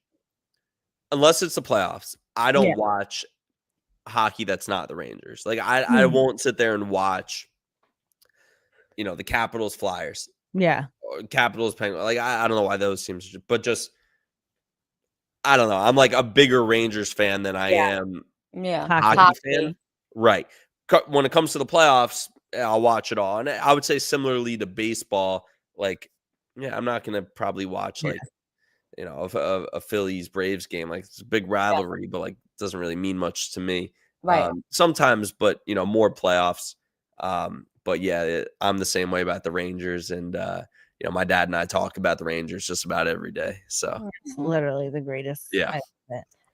unless it's the playoffs. I don't watch hockey that's not the Rangers. Like I won't sit there and watch the Capitals Flyers. Yeah. Or Capitals Penguins. Like I don't know why those teams, but just I don't know. I'm like a bigger Rangers fan than I am hockey fan. Right. When it comes to the playoffs, I'll watch it all. And I would say similarly to baseball, like, I'm not going to probably watch like, a Phillies Braves game. Like it's a big rivalry, but like it doesn't really mean much to me. Right. Sometimes, but more playoffs. But I'm the same way about the Rangers, and my dad and I talk about the Rangers just about every day. So it's literally the greatest. Yeah.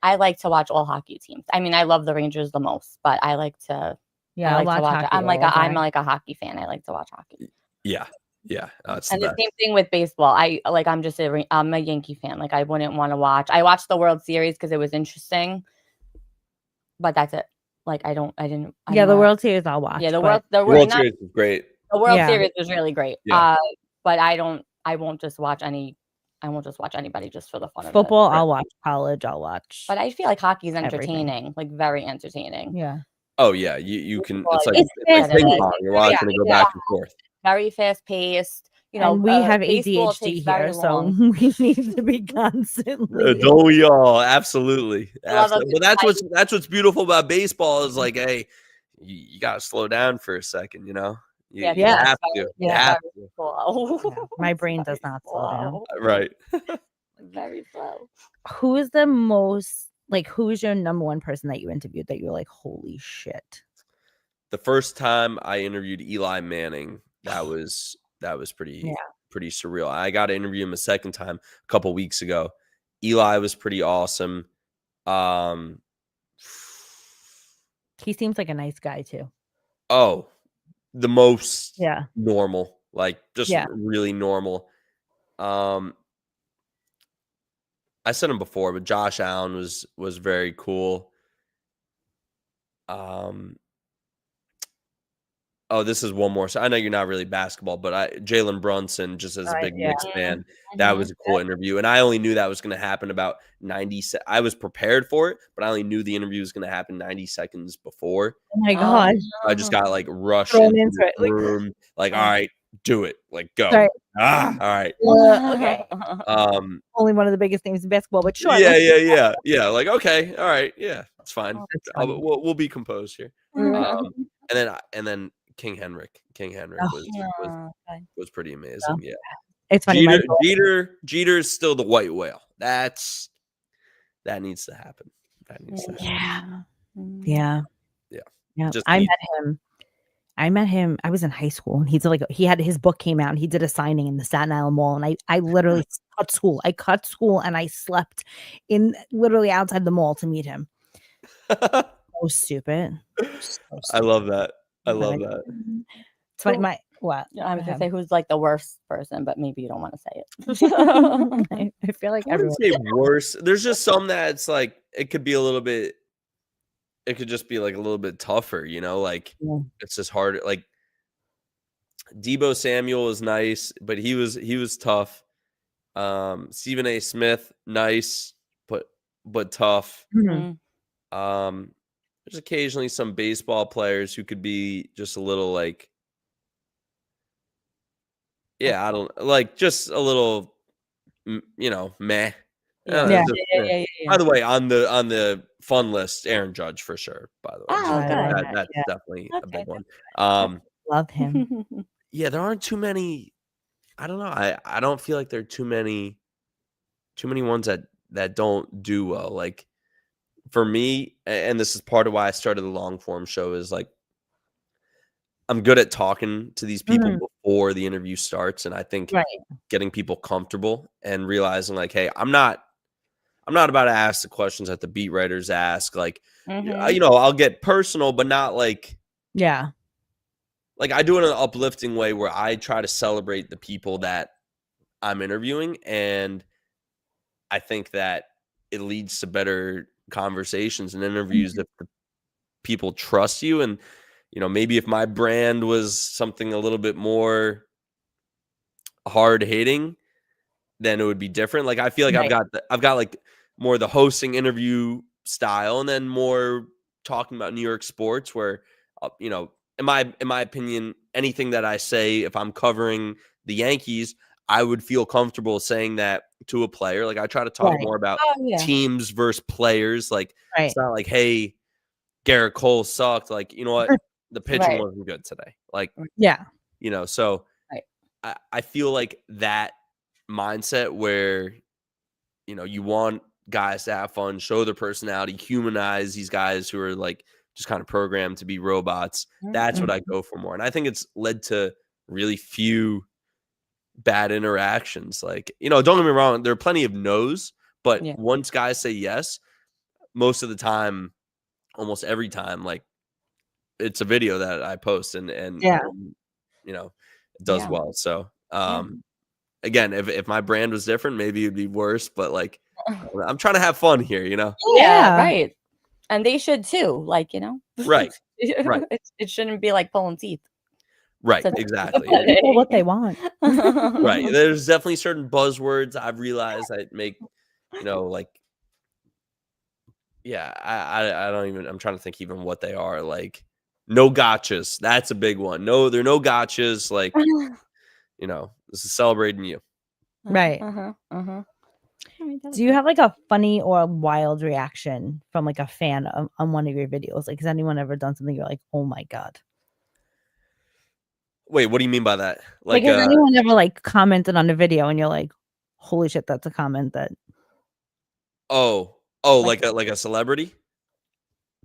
I like to watch all hockey teams. I mean, I love the Rangers the most, but I like to. I like to watch. I'm like a hockey fan. I like to watch hockey. Yeah. Yeah, it's And the the best. same thing with baseball. I'm a Yankee fan. Like I wouldn't want to watch. I watched the World Series because it was interesting, but that's it. Like I didn't. Yeah, the World Series I'll watch. Yeah, the but World Series was great. The World Yeah. Series was really great. Yeah. But I won't just watch anybody just for the fun of it. football, I'll watch. College, I'll watch. But I feel like hockey's everything. entertaining, like very entertaining. Yeah. Oh yeah, you can. Well, It's like it's ping fast-paced. pong. You're watching it go back and forth. Very fast paced. You know, And we have baseball ADHD takes very here, so long. we need to be constantly. Don't we all? Absolutely. I love a Absolutely. But that's what's beautiful about baseball is like, hey, you got to slow down for a second. You know. You have to. You have to. Slow. Yeah, my brain does not slow down. Right. Very slow. Who's your number one person that you interviewed that you're like, holy shit? The first time I interviewed Eli Manning, that was pretty surreal. I got to interview him a second time a couple weeks ago. Eli was pretty awesome. He seems like a nice guy too. Oh, the most normal, like just really normal. I said him before, but Josh Allen was very cool. Oh, this is one more. So I know you're not really basketball, but Jalen Brunson, just as a big Knicks fan, that was a cool interview. And I only knew that was going to happen about 90 seconds. I was prepared for it, but I only knew the interview was going to happen 90 seconds before. Oh my God. I just got like rushed into the room. Like, all right, do it. Like, go. Right. All right. Okay. Only one of the biggest names in basketball, but sure. Yeah. Like, okay. All right. Yeah, it's fine. We'll be composed here. And then King Henrik was pretty amazing. Yeah. It's funny. Jeter is still the white whale. That needs to happen. Yeah. I met him. I was in high school, and he had his book came out, and he did a signing in the Staten Island Mall, and I literally cut school. I cut school, and I slept in literally outside the mall to meet him. So stupid. I love that. It's funny. What? I was gonna say who's like the worst person, but maybe you don't want to say it. I feel like I wouldn't say worse. There's just some that's like it could be a little bit. It could just be like a little bit tougher, you know. Like it's just hard. Like Debo Samuel is nice, but he was tough. Stephen A. Smith, nice, but tough. Mm-hmm. There's occasionally some baseball players who could be just a little like, I don't like just a little, meh. Yeah. By the way, on the fun list, Aaron Judge for sure. By the way, that's definitely a big one. Love him. Yeah, there aren't too many. I don't know. I don't feel like there are too many ones that don't do well. Like for me, and this is part of why I started the long form show, is like I'm good at talking to these people before the interview starts, and I think getting people comfortable and realizing like, hey, I'm not about to ask the questions that the beat writers ask. Like, I'll get personal, but not like, like I do it in an uplifting way where I try to celebrate the people that I'm interviewing. And I think that it leads to better conversations and interviews if people trust you. And, maybe if my brand was something a little bit more hard hitting, then it would be different. Like, I feel like I've got like more the hosting interview style, and then more talking about New York sports where, in my opinion, anything that I say, if I'm covering the Yankees, I would feel comfortable saying that to a player. Like I try to talk more about teams versus players. Like it's not like, hey, Garrett Cole sucked. Like, you know what? The pitching wasn't good today. Like, so I feel like that mindset where, you want guys to have fun, show their personality, humanize these guys who are like just kind of programmed to be robots. That's what I go for more. And I think it's led to really few bad interactions. Like, don't get me wrong, there are plenty of no's, but once guys say yes, most of the time, almost every time, like it's a video that I post and does well. So again, if my brand was different, maybe it'd be worse. But like, I'm trying to have fun here, you know? Yeah, right. And they should too. Like, you know, Right. Right. It shouldn't be like pulling teeth. Right. So- Exactly. People what they want. Right. There's definitely certain buzzwords I've realized that make, you know, like, yeah, I don't even, I'm trying to think even what they are. Like, no gotchas. That's a big one. No, there are no gotchas. Like, you know, this is celebrating you. Right. Do you have like a funny or wild reaction from like a fan on one of your videos? Like, has anyone ever done something you're like, oh my God? Wait, what do you mean by that? Like has anyone ever like commented on a video and you're like, holy shit, that's a comment that. Like a celebrity?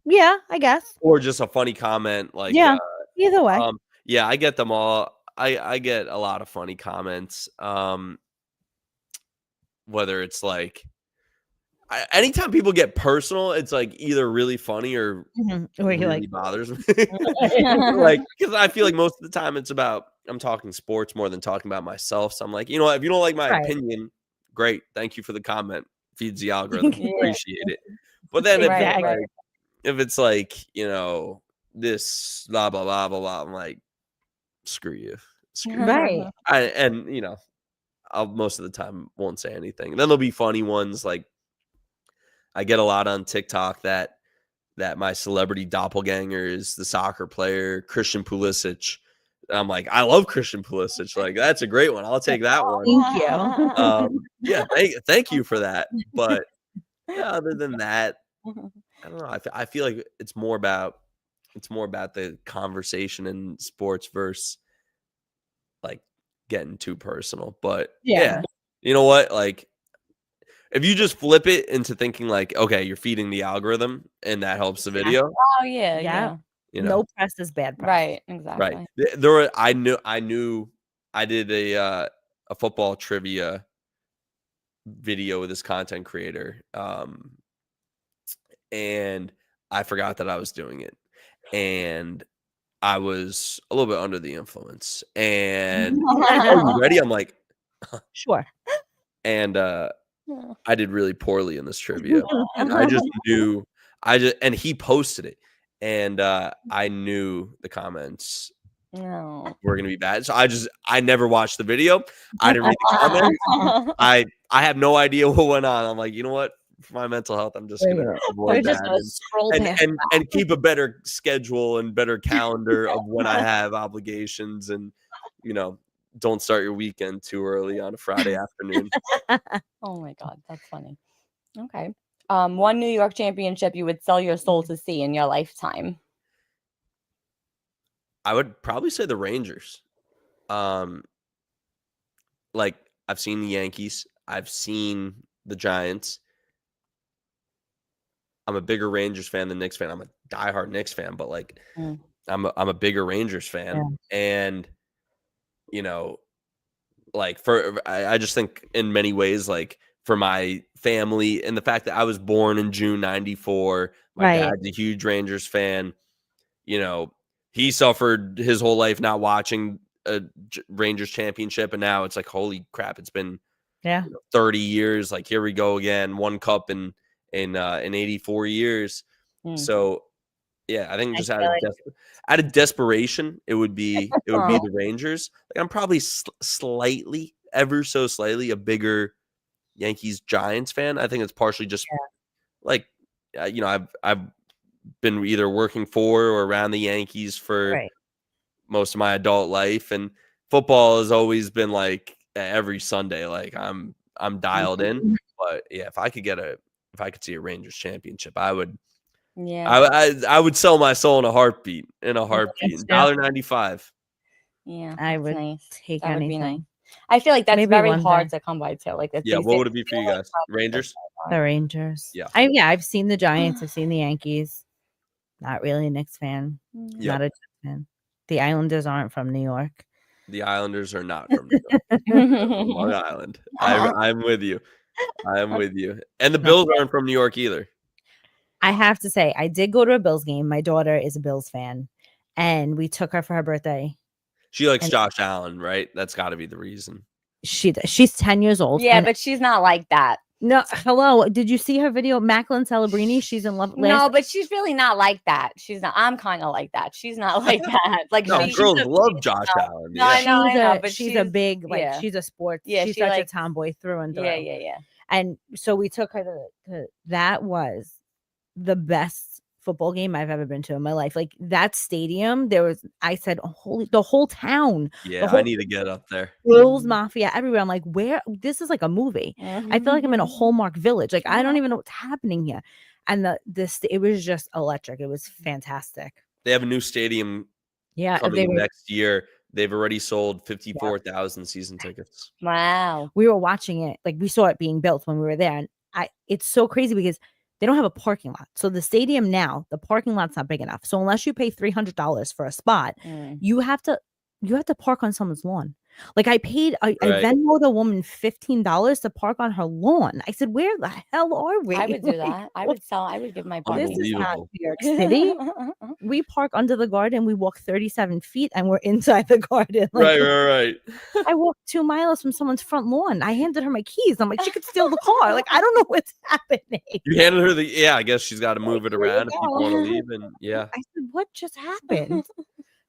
Yeah, I guess. Or just a funny comment, like either way. Yeah, I get them all. I get a lot of funny comments. Whether it's like anytime people get personal, it's like either really funny or really like, bothers me. Like, because I feel like most of the time it's about I'm talking sports more than talking about myself. So I'm like, you know what, if you don't like my opinion, great. Thank you for the comment. Feeds the algorithm. Appreciate it. But then if it's like, you know, this blah blah blah blah blah, I'm like, screw you. Right. And you know, I'll most of the time won't say anything. Then there'll be funny ones. Like I get a lot on TikTok that my celebrity doppelganger is the soccer player Christian Pulisic. And I'm like, I love Christian Pulisic. Like that's a great one. I'll take that one. Thank you. Yeah, thank you for that. But other than that, I don't know. I feel like it's more about the conversation in sports versus like getting too personal. But yeah, you know what? Like if you just flip it into thinking like, okay, you're feeding the algorithm and that helps the video. Oh yeah. You know, no press is bad press. Right, exactly. Right. There were I knew I did a football trivia video with this content creator. And I forgot that I was doing it. And I was a little bit under the influence. And are you ready? I'm like, sure. And I did really poorly in this trivia. And I just knew and he posted it. And I knew the comments were gonna be bad. So I never watched the video. I didn't read the comments. I have no idea what went on. I'm like, you know what? For my mental health, I'm just gonna avoid that and keep a better schedule and better calendar of when I have obligations and you know, don't start your weekend too early on a Friday afternoon. Oh my God, that's funny. Okay. One New York championship you would sell your soul to see in your lifetime. I would probably say the Rangers. Like I've seen the Yankees, I've seen the Giants. I'm a bigger Rangers fan than Knicks fan. I'm a diehard Knicks fan, but like I'm a bigger Rangers fan. And you know, like I just think in many ways, like for my family and the fact that I was born in June 94, my dad's a huge Rangers fan. You know, he suffered his whole life not watching a Rangers championship. And now it's like, holy crap, it's been 30 years. Like, here we go again. One cup in 84 years. So yeah, I think just out of desperation, it would be the Rangers. Like I'm probably slightly, ever so slightly, a bigger Yankees Giants fan. I think it's partially just like you know, I've been either working for or around the Yankees for most of my adult life, and football has always been like every Sunday. Like I'm dialed in. But yeah, if I could see a Rangers championship, I would. Yeah, I would sell my soul in a heartbeat. $1.95. Yeah, I would take that anything. Would be nice. I feel like that's very hard to come by too. Like what would it be for you guys? Rangers? The Rangers. Yeah. I've seen the Giants. I've seen the Yankees. Not really a Knicks fan. Not a Jets fan. The Islanders aren't from New York. The Islanders are not from New York. From Long Island. I'm with you. I'm with you. And the Bills aren't from New York either. I have to say, I did go to a Bills game. My daughter is a Bills fan, and we took her for her birthday. She likes And- Josh Allen, right? That's got to be the reason. She's 10 years old. Yeah, and but she's not like that. no, hello. Did you see her video? Macklin Celebrini. She's in love. No, but she's really not like that. She's not. I'm kind of like that. She's not like that. Like No, she's girls love Josh Allen. No, I know, but she's a big yeah. she's a sports. Yeah, she's she such likes- a tomboy through and through. Yeah. And so we took her to that was the best football game I've ever been to in my life. Like that stadium, I said, the whole town. Yeah, I need to get up there. Bills Mafia everywhere. I'm like, where? This is like a movie. Mm-hmm. I feel like I'm in a Hallmark village. Like I don't even know what's happening here. And it was just electric. It was fantastic. They have a new stadium coming next year. They've already sold 54,000 season tickets. Wow. We were watching it. Like we saw it being built when we were there. And it's so crazy because they don't have a parking lot. So the stadium now, the parking lot's not big enough. So unless you pay $300 for a spot, you have to park on someone's lawn. Like I paid, I Venmoed a woman $15 to park on her lawn. I said, where the hell are we? I would do that. I would give my parking. This is not New York City. We park under the garden. We walk 37 feet and we're inside the garden. Like, Right. I walked 2 miles from someone's front lawn. I handed her my keys. I'm like, she could steal the car. Like, I don't know what's happening. You handed her I guess she's got to move it around if people want to leave. And yeah. I said, what just happened?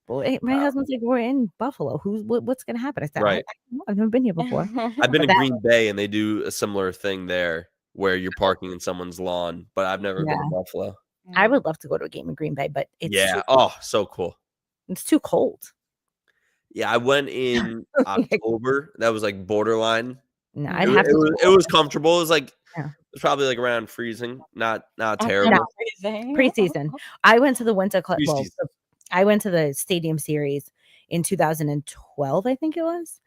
Well, my husband's like, we're in Buffalo. What's going to happen? I said, right. I've never been here before. I've been in Green Bay and they do a similar thing there where you're parking in someone's lawn, but I've never been to Buffalo. I would love to go to a game in Green Bay, but it's so cool. It's too cold. Yeah, I went in October. That was like borderline. No, I'd have to. It was comfortable. It was like it was probably like around freezing, not terrible. No, preseason. I went to the Winter Club. Well, I went to the Stadium Series in 2012, I think it was.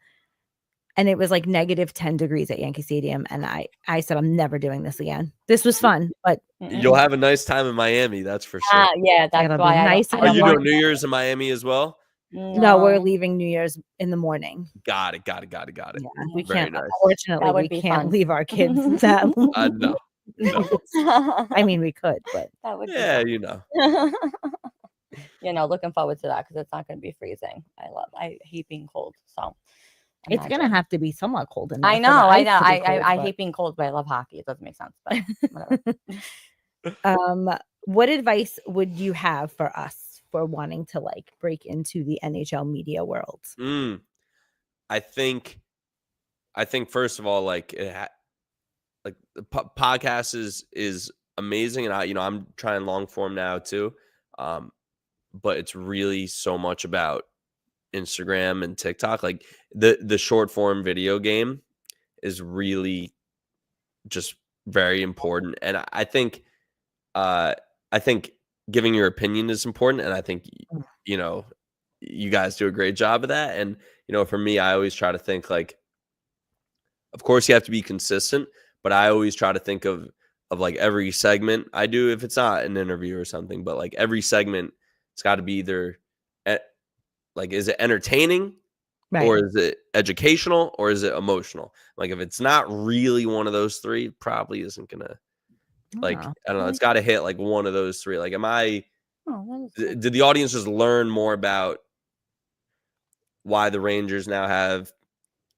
And it was like negative 10 degrees at Yankee Stadium. And I said, I'm never doing this again. This was fun, but you'll have a nice time in Miami. That's for sure. Yeah, that's why nice. Are you doing New Year's in Miami as well? No, we're leaving New Year's in the morning. Got it. Yeah, we Very can't. nice. Unfortunately, we can't leave our kids that long. No. I mean, we could, but that would looking forward to that because it's not going to be freezing. I hate being cold, so it's going to have to be somewhat cold. I know. I hate being cold, but I love hockey. It doesn't make sense, but whatever. What advice would you have for us for wanting to like break into the NHL media world? I think first of all, like the podcast is amazing, and I'm trying long form now too. But it's really so much about Instagram and TikTok. Like the short form video game is really just very important. And I think giving your opinion is important. And I think, you guys do a great job of that. And, for me, I always try to think like, of course you have to be consistent, but I always try to think of like every segment I do, if it's not an interview or something, but like every segment, it's got to be either is it entertaining or is it educational or is it emotional? Like if it's not really one of those three, it probably isn't gonna I don't know. It's got to hit like one of those three. Like, did the audience just learn more about why the Rangers now have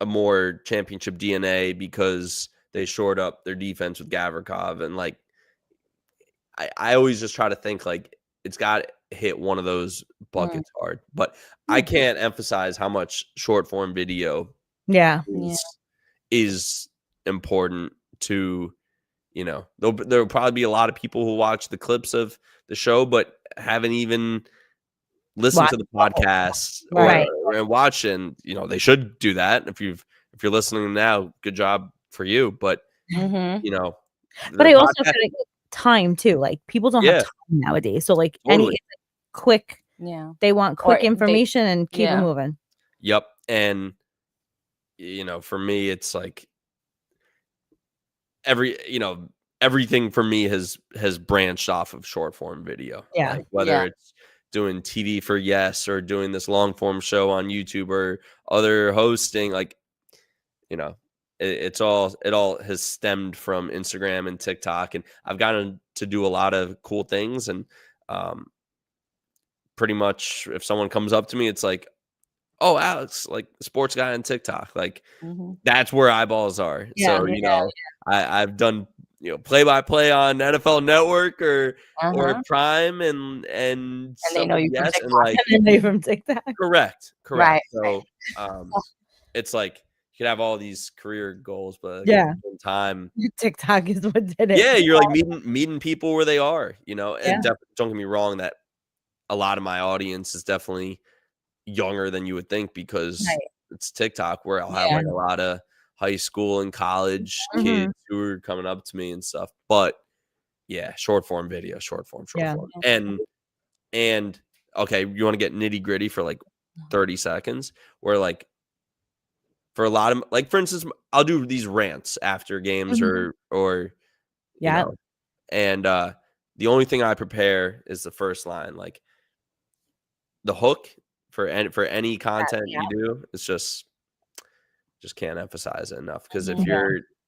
a more championship DNA because they shored up their defense with Gavrikov? And like, I always just try to think like it's got to hit one of those buckets hard. But I can't emphasize how much short form video is important to, there'll probably be a lot of people who watch the clips of the show, but haven't even listened to the podcast or watch. And, they should do that. If you're listening now, good job for you. But, but I also feel like time too. Like people don't have time nowadays. So like any quick, they want quick information and keep it moving. Yep. And, for me, it's like everything for me has branched off of short form video. Yeah. Like whether it's doing TV for Yes or doing this long form show on YouTube or other hosting, like, it all has stemmed from Instagram and TikTok, and I've gotten to do a lot of cool things. And pretty much if someone comes up to me, it's like, oh, Alex, like sports guy on TikTok. Like Mhm. that's where eyeballs are. Yeah. So, I've done, play-by-play on NFL Network or Prime and they know you from yes, and TikTok. like And then from TikTok. correct. Right. So, it's like you could have all these career goals, but at Yeah. the same time, TikTok is what did it. yeah, you're like meeting people where they are, and Yeah. don't get me wrong that a lot of my audience is definitely younger than you would think because Right. it's TikTok where I'll have like a lot of high school and college kids who are coming up to me and stuff. But yeah, short form video, short form. And okay, you want to get nitty gritty for like 30 seconds where like for a lot of like, for instance, I'll do these rants after games or and the only thing I prepare is the first line, like the hook for any content you do. It's just can't emphasize it enough because if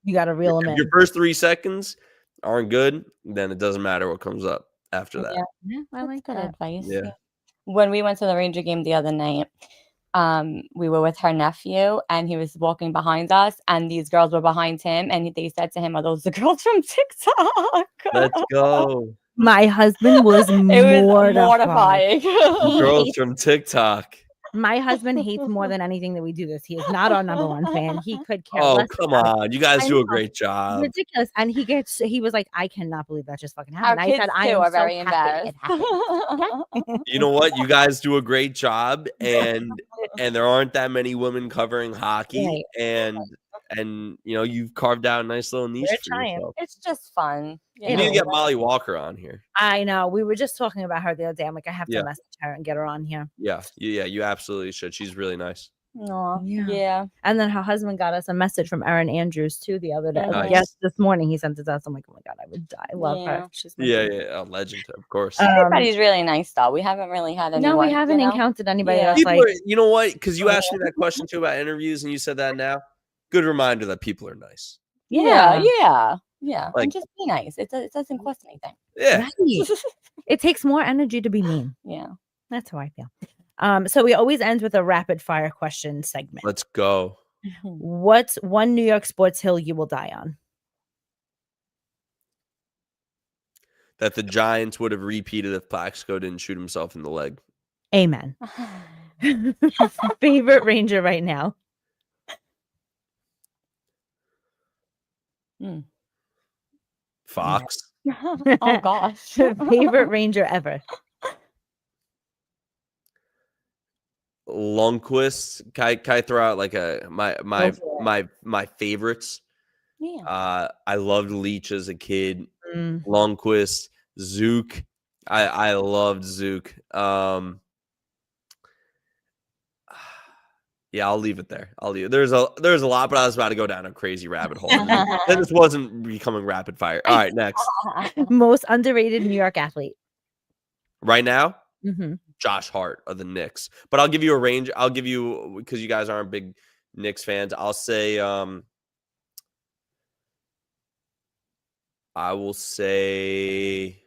you got to reel them in. your first 3 seconds aren't good, then it doesn't matter what comes up after that. Yeah, I like that advice. Yeah. When we went to the Ranger game the other night, we were with her nephew and he was walking behind us and these girls were behind him and they said to him, "Are those the girls from TikTok?" Let's go. My husband was mortifying. Girls from TikTok. My husband hates more than anything that we do this. He is not our number one fan. He could care Oh, less. come on. You guys do a great job. Ridiculous. And he was like, I cannot believe that just fucking happened. Our kids I said, I too am are so very happy embarrassed. it happened. You know what? You guys do a great job and there aren't that many women covering hockey and you've carved out a nice little niche for yourself. It's just fun. You need to get Molly Walker on here. I know. We were just talking about her the other day. I'm like, I have to Yeah. message her and get her on here. Yeah, you absolutely should. She's really nice. Aw, Yeah. yeah. And then her husband got us a message from Erin Andrews too the other day. Nice. Yes, this morning he sent it to us. I'm like, oh my God, I would die. I love her. She's my favorite. A legend, of course. Everybody's really nice though. We haven't really had anyone. No, we haven't encountered anybody else People like. are, you know what? Because you asked me that question too about interviews, and you said that now. Good reminder that people are nice. Yeah. Like- And just be nice. It doesn't cost anything. Yeah. Right. It takes more energy to be mean. Yeah. That's how I feel. So we always end with a rapid fire question segment. Let's go. What's one New York sports hill you will die on? That the Giants would have repeated if Plaxico didn't shoot himself in the leg. Amen. Favorite Ranger right now? Fox. Oh gosh. Favorite Ranger ever? Lundqvist. Can I throw out like my favorites? Yeah. I loved Leach as a kid. Lundqvist, Zook. I loved Zook. Yeah, I'll leave it there. There's a lot, but I was about to go down a crazy rabbit hole. Then this wasn't becoming rapid fire. All right, next. Most underrated New York athlete Right now, Mm-hmm. Josh Hart of the Knicks. But I'll give you a range. I'll give you, because you guys aren't big Knicks fans, I'll say I will say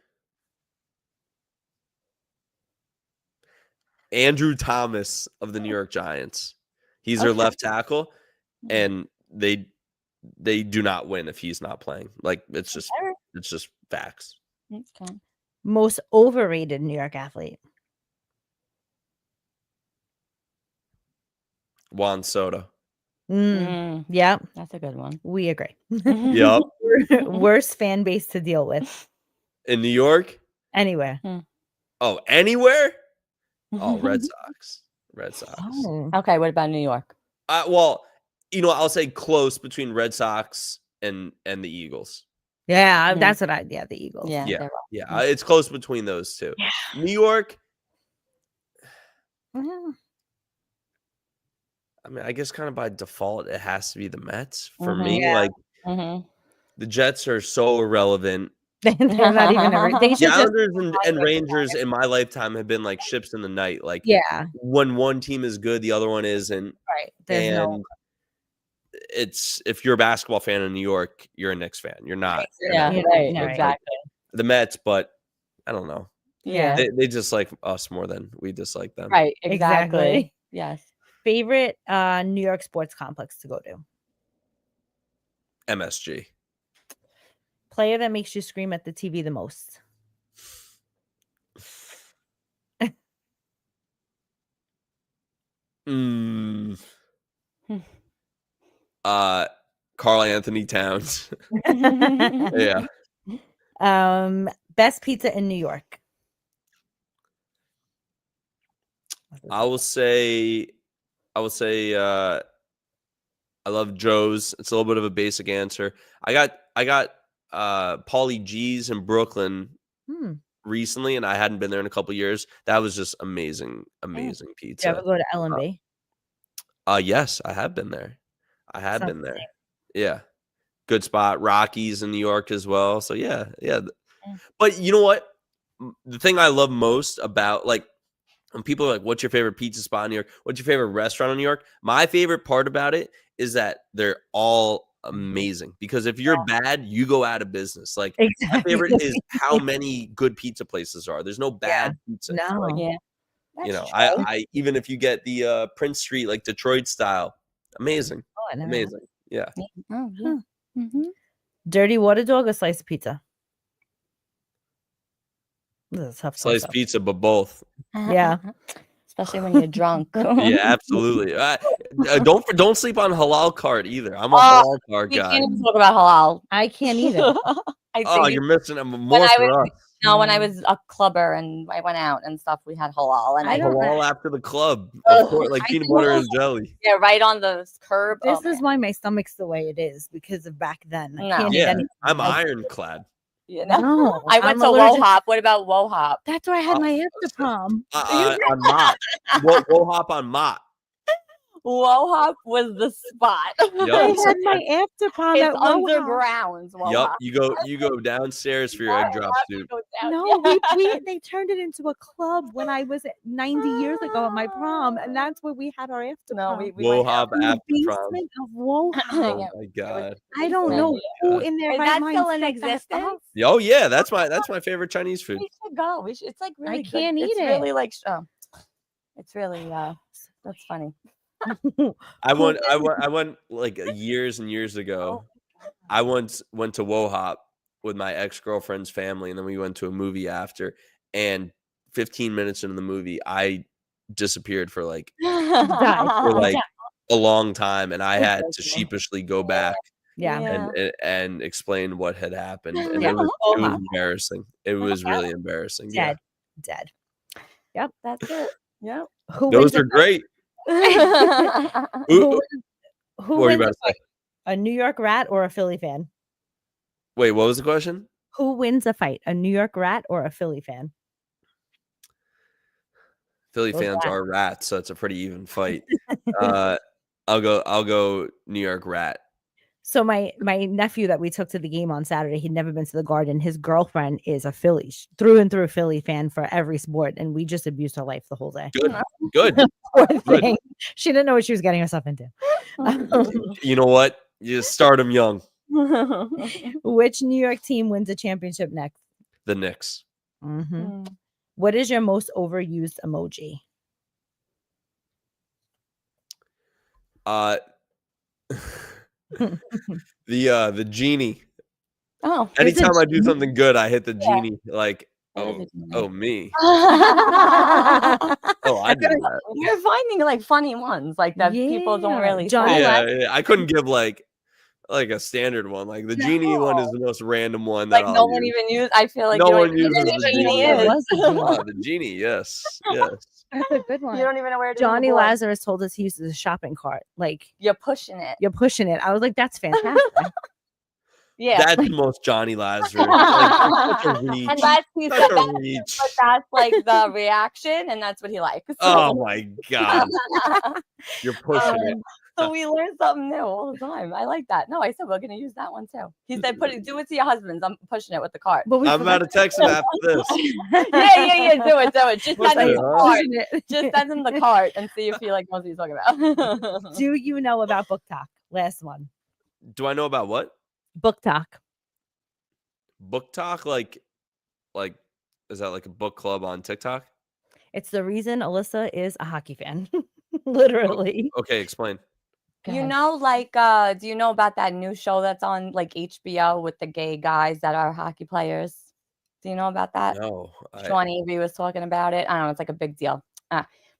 Andrew Thomas of the New York Giants. He's their left tackle, and they do not win if he's not playing. Like it's just facts. Okay. Most overrated New York athlete. Juan Soto. Yeah, That's a good one. we agree. Yep. Worst fan base to deal with. In New York? Anywhere. Oh, anywhere? Oh, Red Sox. Red Sox. Oh. Okay, what about New York? Well, I'll say close between Red Sox and the Eagles. Yeah, that's what the Eagles. Yeah. Yeah. It's close between those two. Yeah. New York. Yeah. I mean, I guess kind of by default, it has to be the Mets for me. Like the Jets are so irrelevant. They're not even. They should the Islanders and Rangers in my lifetime have been like ships in the night. Like when one team is good, the other one isn't. Right. There's it's if you're a basketball fan in New York, you're a Knicks fan. You're not. Exactly. The Mets, but I don't know. Yeah. They just like us more than we dislike them. Right. Exactly. Yes. Favorite New York sports complex to go to? MSG. Player that makes you scream at the TV the most? Karl Anthony Towns. Yeah. Best pizza in New York? I will say I love Joe's. It's a little bit of a basic answer. I got Paulie G's in Brooklyn recently, and I hadn't been there in a couple years. That was just amazing pizza. Did you ever go to L&B? Yes, I have been there. Been there. Yeah. Good spot. Rockies in New York as well. So yeah. But you know what? The thing I love most about, like, when people are like, what's your favorite pizza spot in New York? What's your favorite restaurant in New York? My favorite part about it is that they're all amazing, because if you're bad, you go out of business. Like, my favorite is how many good pizza places are. There's no bad pizza. No. Like, That's you know, true. I even if you get the Prince Street, like Detroit style, amazing. Oh, I never Amazing. Yeah. Oh, yeah. Dirty water dog or slice of pizza? This is a tough Sliced toss-up. pizza, but both. Yeah. Especially when you're drunk. Yeah, absolutely. Don't sleep on halal cart either. I'm a halal cart We guy. can't even talk about halal. I can't either. Oh, you're missing more for us. No, when I was a clubber and I went out and stuff, we had halal. And I don't know. Halal after the club, of course, like peanut butter and jelly. Yeah, right on the curb. This is why my stomach's the way it is, because of back then. I No. can't eat Yeah, anything. I'm ironclad. You know? No, I went I'm to allergic- Wohop. What about Wohop? That's where I had my after prom. On Mott. We'll hop on Mott. Wohop was the spot. I had my after prom It's at Wohop. underground. Yup, Wohop. you go downstairs for your egg drops, dude. No, they turned it into a club when I was 90 years ago at my prom, and that's where we had our after No, prom. we We'll went hop In the after prom. basement of Wohop. Oh my god. I don't know who in their Is right that mind still in set that up. existence? Oh yeah, that's my favorite Chinese food. We should go. It's like really good. can't eat it's it. Really like it's really that's funny. I went like years and years ago. I once went to Wohop with my ex-girlfriend's family, and then we went to a movie after, and 15 minutes into the movie, I disappeared for like a long time, and I had to sheepishly go back and explain what had happened, and it was embarrassing. It was really embarrassing. Dead. Yep, that's it. Yep. Those are great. Who What were you wins about to say? a New York rat or a Philly fan? Wait, what was the question? Who wins a fight, a New York rat or a Philly fan? Philly Those fans rats. are rats, so it's a pretty even fight. I'll go New York rat. So my nephew that we took to the game on Saturday, he'd never been to the Garden. His girlfriend is a Philly, through and through Philly fan for every sport, and we just abused her life the whole day. Good. Poor thing. She didn't know what she was getting herself into. You know what? You start them young. Which New York team wins a championship next? The Knicks. Mm-hmm. What is your most overused emoji? The genie. Oh, Anytime I do something good, I hit the genie. Like, That is me. I I did that. You're finding like funny ones like that people don't Yeah. really Johnny say. Yeah, I couldn't give like a standard one. Like the genie one is the most random one that Like no I'll one use. even used. I feel like No you don't one even know uses who the the genie genie. is. It was the genie. Oh, the genie, yes. That's a good one. You don't even know where to Johnny use the board. Lazarus told us he uses a shopping cart. Like, You're pushing it. you're pushing it. I was like, that's fantastic. Yeah. That's the most Johnny Lazarus. Like, such a reach. And that's Such a reach. but that's like the reaction, and that's what he likes. Oh my god, you're pushing it. So we learn something new all the time. I like that. No, I said we're gonna use that one too. He said, do it to your husband's. I'm pushing it with the cart. But we I'm about to text him after this. yeah. Do it. Just What's send him that, the huh? cart. Just send him the cart and see if he like knows what he's talking about. Do you know about Book Talk? Last one. Do I know about what? Book Talk. Book talk? Like, is that like a book club on TikTok? It's the reason Alyssa is a hockey fan. Literally. Okay, explain. Go You ahead. know, like, do you know about that new show that's on like HBO with the gay guys that are hockey players? Do you know about that? No. Sean Avery was talking about it. I don't know. It's like a big deal.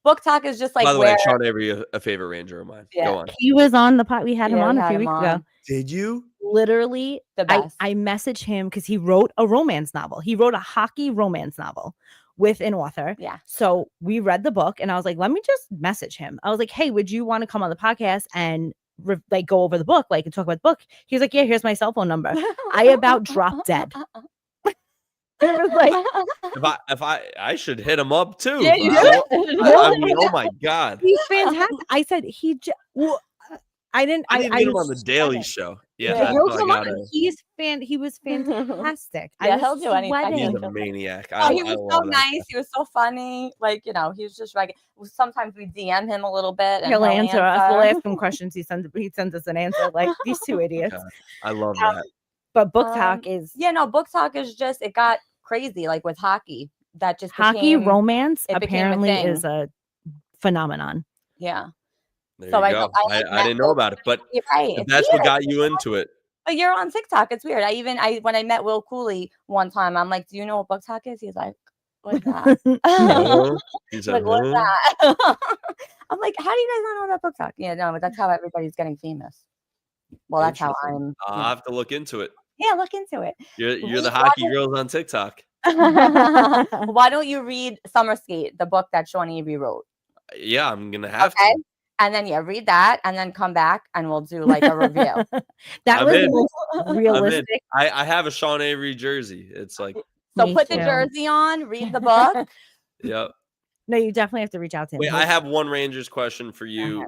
Book talk is just like By the where, way, Sean Avery, a favorite Ranger of mine. Yeah. Go on. He was on the pod. We had him Yeah, on we a had few him weeks on. ago. Did you? Literally, The best. I messaged him because he wrote a romance novel. He wrote a hockey romance novel with an author. Yeah. So we read the book, and I was like, let me just message him. I was like, hey, would you want to come on the podcast and like go over the book, like and talk about the book? He was like, yeah, here's my cell phone number. I about dropped dead. It was like, If I should hit him up too. Yeah, you I mean, oh my God. he's fantastic. I said I didn't get him on the said Daily it. Show. Yeah. Yeah, I wrote I him got on. it. He was fantastic. Yeah, I he'll was do anything. He's sweating. a maniac. Oh, I he was love so that nice. guy. He was so funny. Like, you know, he was just like, sometimes we DM him a little bit and He'll answer us. We'll ask him questions. He sends us an answer. Like these two idiots. God, I love that. But book talk is Yeah, no, book talk is just, it got crazy, like with hockey. That just hockey became, romance. it became a Apparently, thing. is a phenomenon. Yeah. There So you I go. go- I like I didn't know about it, but You're right. if It's that's what weird. got you into it. But you're on TikTok. It's weird. When I met Will Cooley one time, I'm like, do you know what book talk is? He's like, what's that? He said, Like, what's that? I'm like, how do you guys not know about book talk? Yeah, no, but that's how everybody's getting famous. Well, that's how Interesting. I'm. I'll have to look into it. Yeah, look into it. You're the hockey girls on TikTok. Why don't you read Summer Skate, the book that Sean Avery wrote? Yeah, I'm gonna have Okay. to. And then read that and then come back and we'll do like a review. That I'm was in. the most I'm in. realistic. I have a Sean Avery jersey. It's like, So Me put the too. jersey on, read the book. yep. No, you definitely have to reach out to him. Wait, I have one Rangers question for you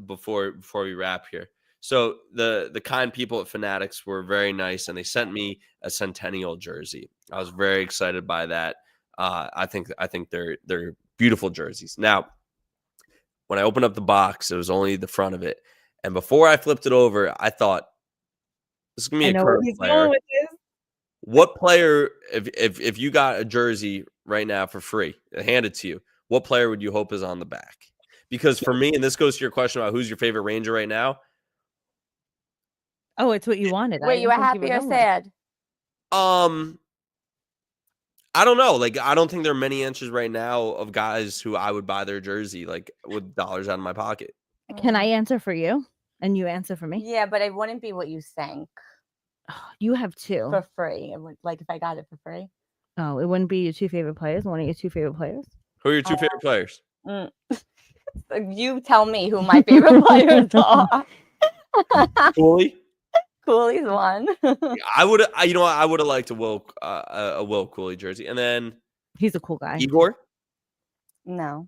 before we wrap here. So the kind people at Fanatics were very nice, and they sent me a Centennial jersey. I was very excited by that. I think they're beautiful jerseys. Now, when I opened up the box, it was only the front of it, and before I flipped it over, I thought this is gonna be a current player. What player, if you got a jersey right now for free, handed to you, what player would you hope is on the back? Because for me, and this goes to your question about who's your favorite Ranger right now. Oh, it's what you wanted. Were you happy or sad? I don't know. Like, I don't think there are many answers right now of guys who I would buy their jersey, like, with dollars out of my pocket. Can I answer for you and you answer for me? Yeah, but it wouldn't be what you think You have two. for free. It would, like if I got it for free. Oh, it wouldn't be your two favorite players. One of your two favorite players. Who are your two favorite players? You tell me who my favorite players are. Cooley. Cooley's one. I would have liked a Will Cooley jersey, and then He's a cool guy. Igor. No.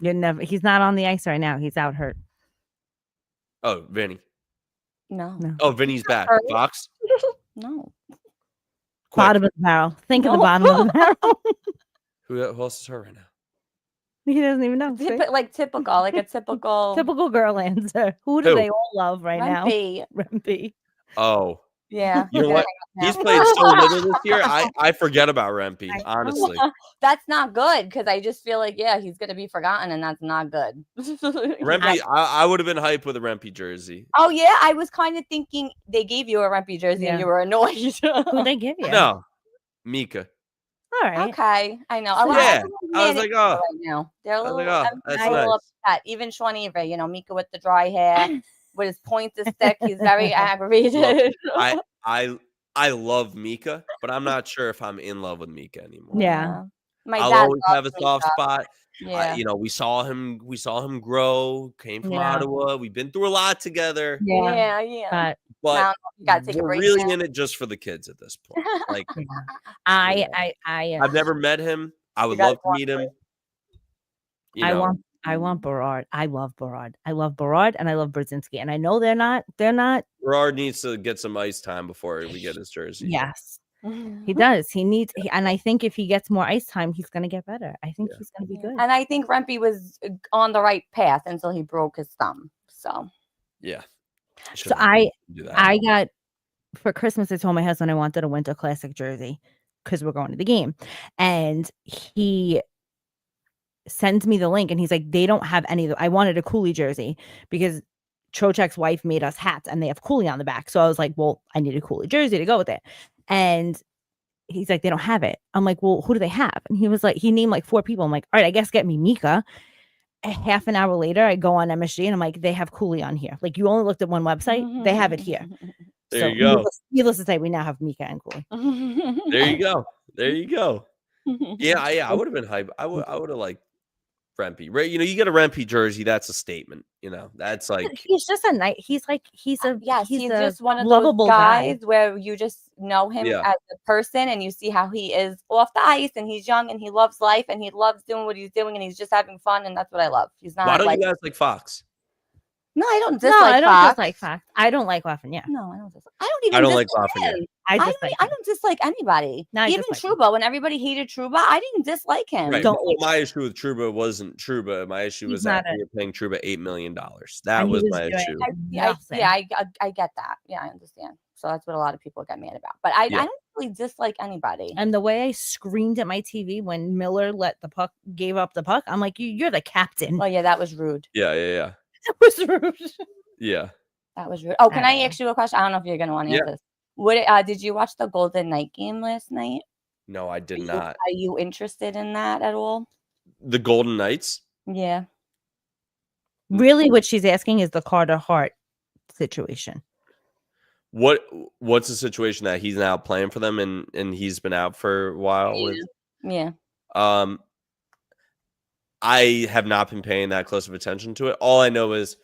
He's not on the ice right now. He's out hurt. Oh, Vinny. No. Oh, Vinny's back. Hurt. Fox. No. Quick. Bottom of the barrel. Think of the bottom of the barrel. Who else is hurt right now? He doesn't even know. See? Like typical, like a typical Girl answer. Who do Who? they all love right now? Rempe. Rempe. Oh, Yeah. you know what? He's played so little this year. I forget about Rempe, honestly. That's not good because I just feel like he's gonna be forgotten and that's not good. Rempe, I would have been hyped with a Rempe jersey. Oh yeah, I was kind of thinking they gave you a Rempe jersey and you were annoyed. Who they give you? No, Mika. All right. Okay, I know. A lot Yeah, of people I was mad like, at oh. Mika right now. They're a little, that's a little nice. upset. Even Sean Avery, Mika with the dry hair, with his pointed stick, he's very aggravated. I love Mika, but I'm not sure if I'm in love with Mika anymore. Yeah. My I'll dad always have a soft spot. Yeah. We saw him grow. Came from Ottawa. We've been through a lot together. Yeah. But you gotta take a we're break really now. in it just for the kids at this point. Like, I've never met him. I would love to meet him. I want Berard. I love Berard. I love Berard and I love Brzezinski. And I know they're not. Berard needs to get some ice time before we get his jersey. Yes, he does. He needs, and I think if he gets more ice time, he's going to get better. I think he's going to be good. And I think Rempe was on the right path until he broke his thumb. So yeah. So I got, for Christmas, I told my husband I wanted a Winter Classic jersey because we're going to the game, and he sends me the link, and he's like, they don't have any of the, I wanted a Cooley jersey because Trocheck's wife made us hats and they have Cooley on the back. So I was like, well, I need a Cooley jersey to go with it. And he's like, they don't have it. I'm like, well, who do they have? And he was like, he named like 4 people. I'm like, all right, I guess get me Mika. A half an hour later, I go on MSG and I'm like, they have Cooley on here. Like, you only looked at one website, they have it here. There you go. Needless to say, we now have Mika and Cooley. There you go. There you go. Yeah, I would have been hyped. I would have liked Rempe. Right? You know, you get a Rempe jersey, that's a statement. You know, that's like he's just a nice. He's a yes, he's a just one of lovable those guys guy. where you just know him Yeah. as a person, and you see how he is off the ice, and he's young, and he loves life, and he loves doing what he's doing, and he's just having fun, and that's what I love. He's not. Why don't like, you guys like Fox? No, I don't No, dislike I don't Fox. dislike Fox. I don't like Lafreniere. No, I don't dislike. I don't even. I don't like dislike Lafreniere. him. I I don't dislike anybody. No, I Even dislike him. Trouba, when everybody hated Trouba, I didn't dislike him. Right. Don't- Well, my issue with Trouba wasn't Trouba. My issue He's was that not we were paying Trouba $8 million. That And he was was my doing- issue. I get that. Yeah, I understand. So that's what a lot of people get mad about. But I don't really dislike anybody. And the way I screamed at my TV when Miller gave up the puck, I'm like, you're the captain. Oh yeah, that was rude. Yeah. That was rude. Yeah. That was rude. Oh, can I ask you a question? I don't know if you're gonna want to answer this. What did you watch the Golden Knight game last night? No, I did not. Are you interested in that at all? The Golden Knights? Yeah. Really, what she's asking is the Carter Hart situation. What's the situation that he's now playing for them and he's been out for a while with? Yeah. I have not been paying that close of attention to it. All I know is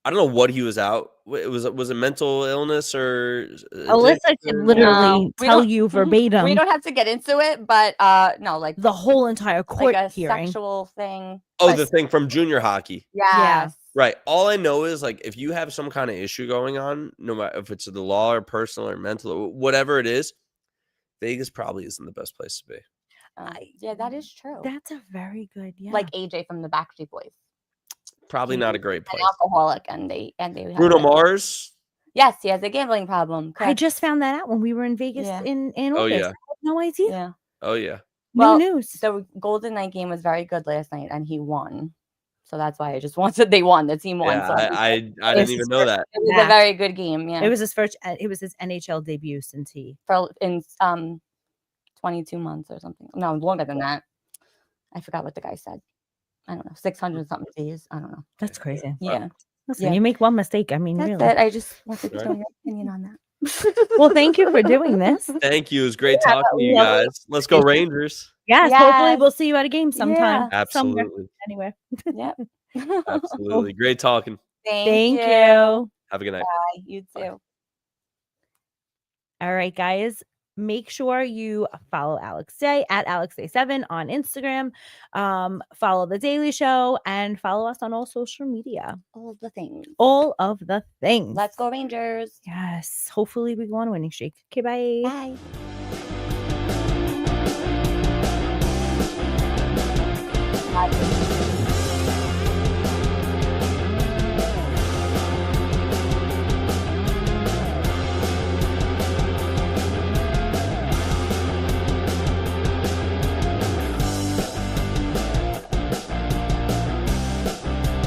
I don't know what he was out. Was it mental illness or Alyssa can literally tell you verbatim. We don't have to get into it, but no, like the whole entire court like a hearing. sexual thing. Oh, the thing from junior hockey. Yes. Right. All I know is like if you have some kind of issue going on, no matter if it's the law or personal or mental or whatever it is, Vegas probably isn't the best place to be. Yeah, that is true. That's a very good, like AJ from the Backstreet Boys. Probably not a great place. An alcoholic, and they Bruno Mars. Yes, he has a gambling problem. Correct. I just found that out when we were in Vegas in August. Oh yeah. I had no idea. Yeah. Oh yeah. No news. The Golden Knight game was very good last night, and he won. So that's why I just wanted they won. The team won. Yeah, So I didn't even know that. It was a very good game. Yeah. It was his first. It was his NHL debut since he in 22 months or something. No, longer than that. I forgot what the guy said. I don't know, 600 something days. I don't know. That's crazy. Yeah. Listen, you make one mistake. I mean, that's really. it. I just wanted to know your opinion on that. Well, thank you for doing this. Thank you. It was great talking to you guys. Let's go Rangers. Yes, hopefully we'll see you at a game sometime. Yeah. Absolutely. Anywhere. Yep. Absolutely. Great talking. Thank you. Have a good night. Bye. You too. Bye. All right, guys. Make sure you follow Alex Day at AlexDay7 on Instagram. Follow The Daily Show and follow us on all social media. All of the things. All of the things. Let's go Rangers. Yes. Hopefully we go on a winning streak. Okay, bye. Bye.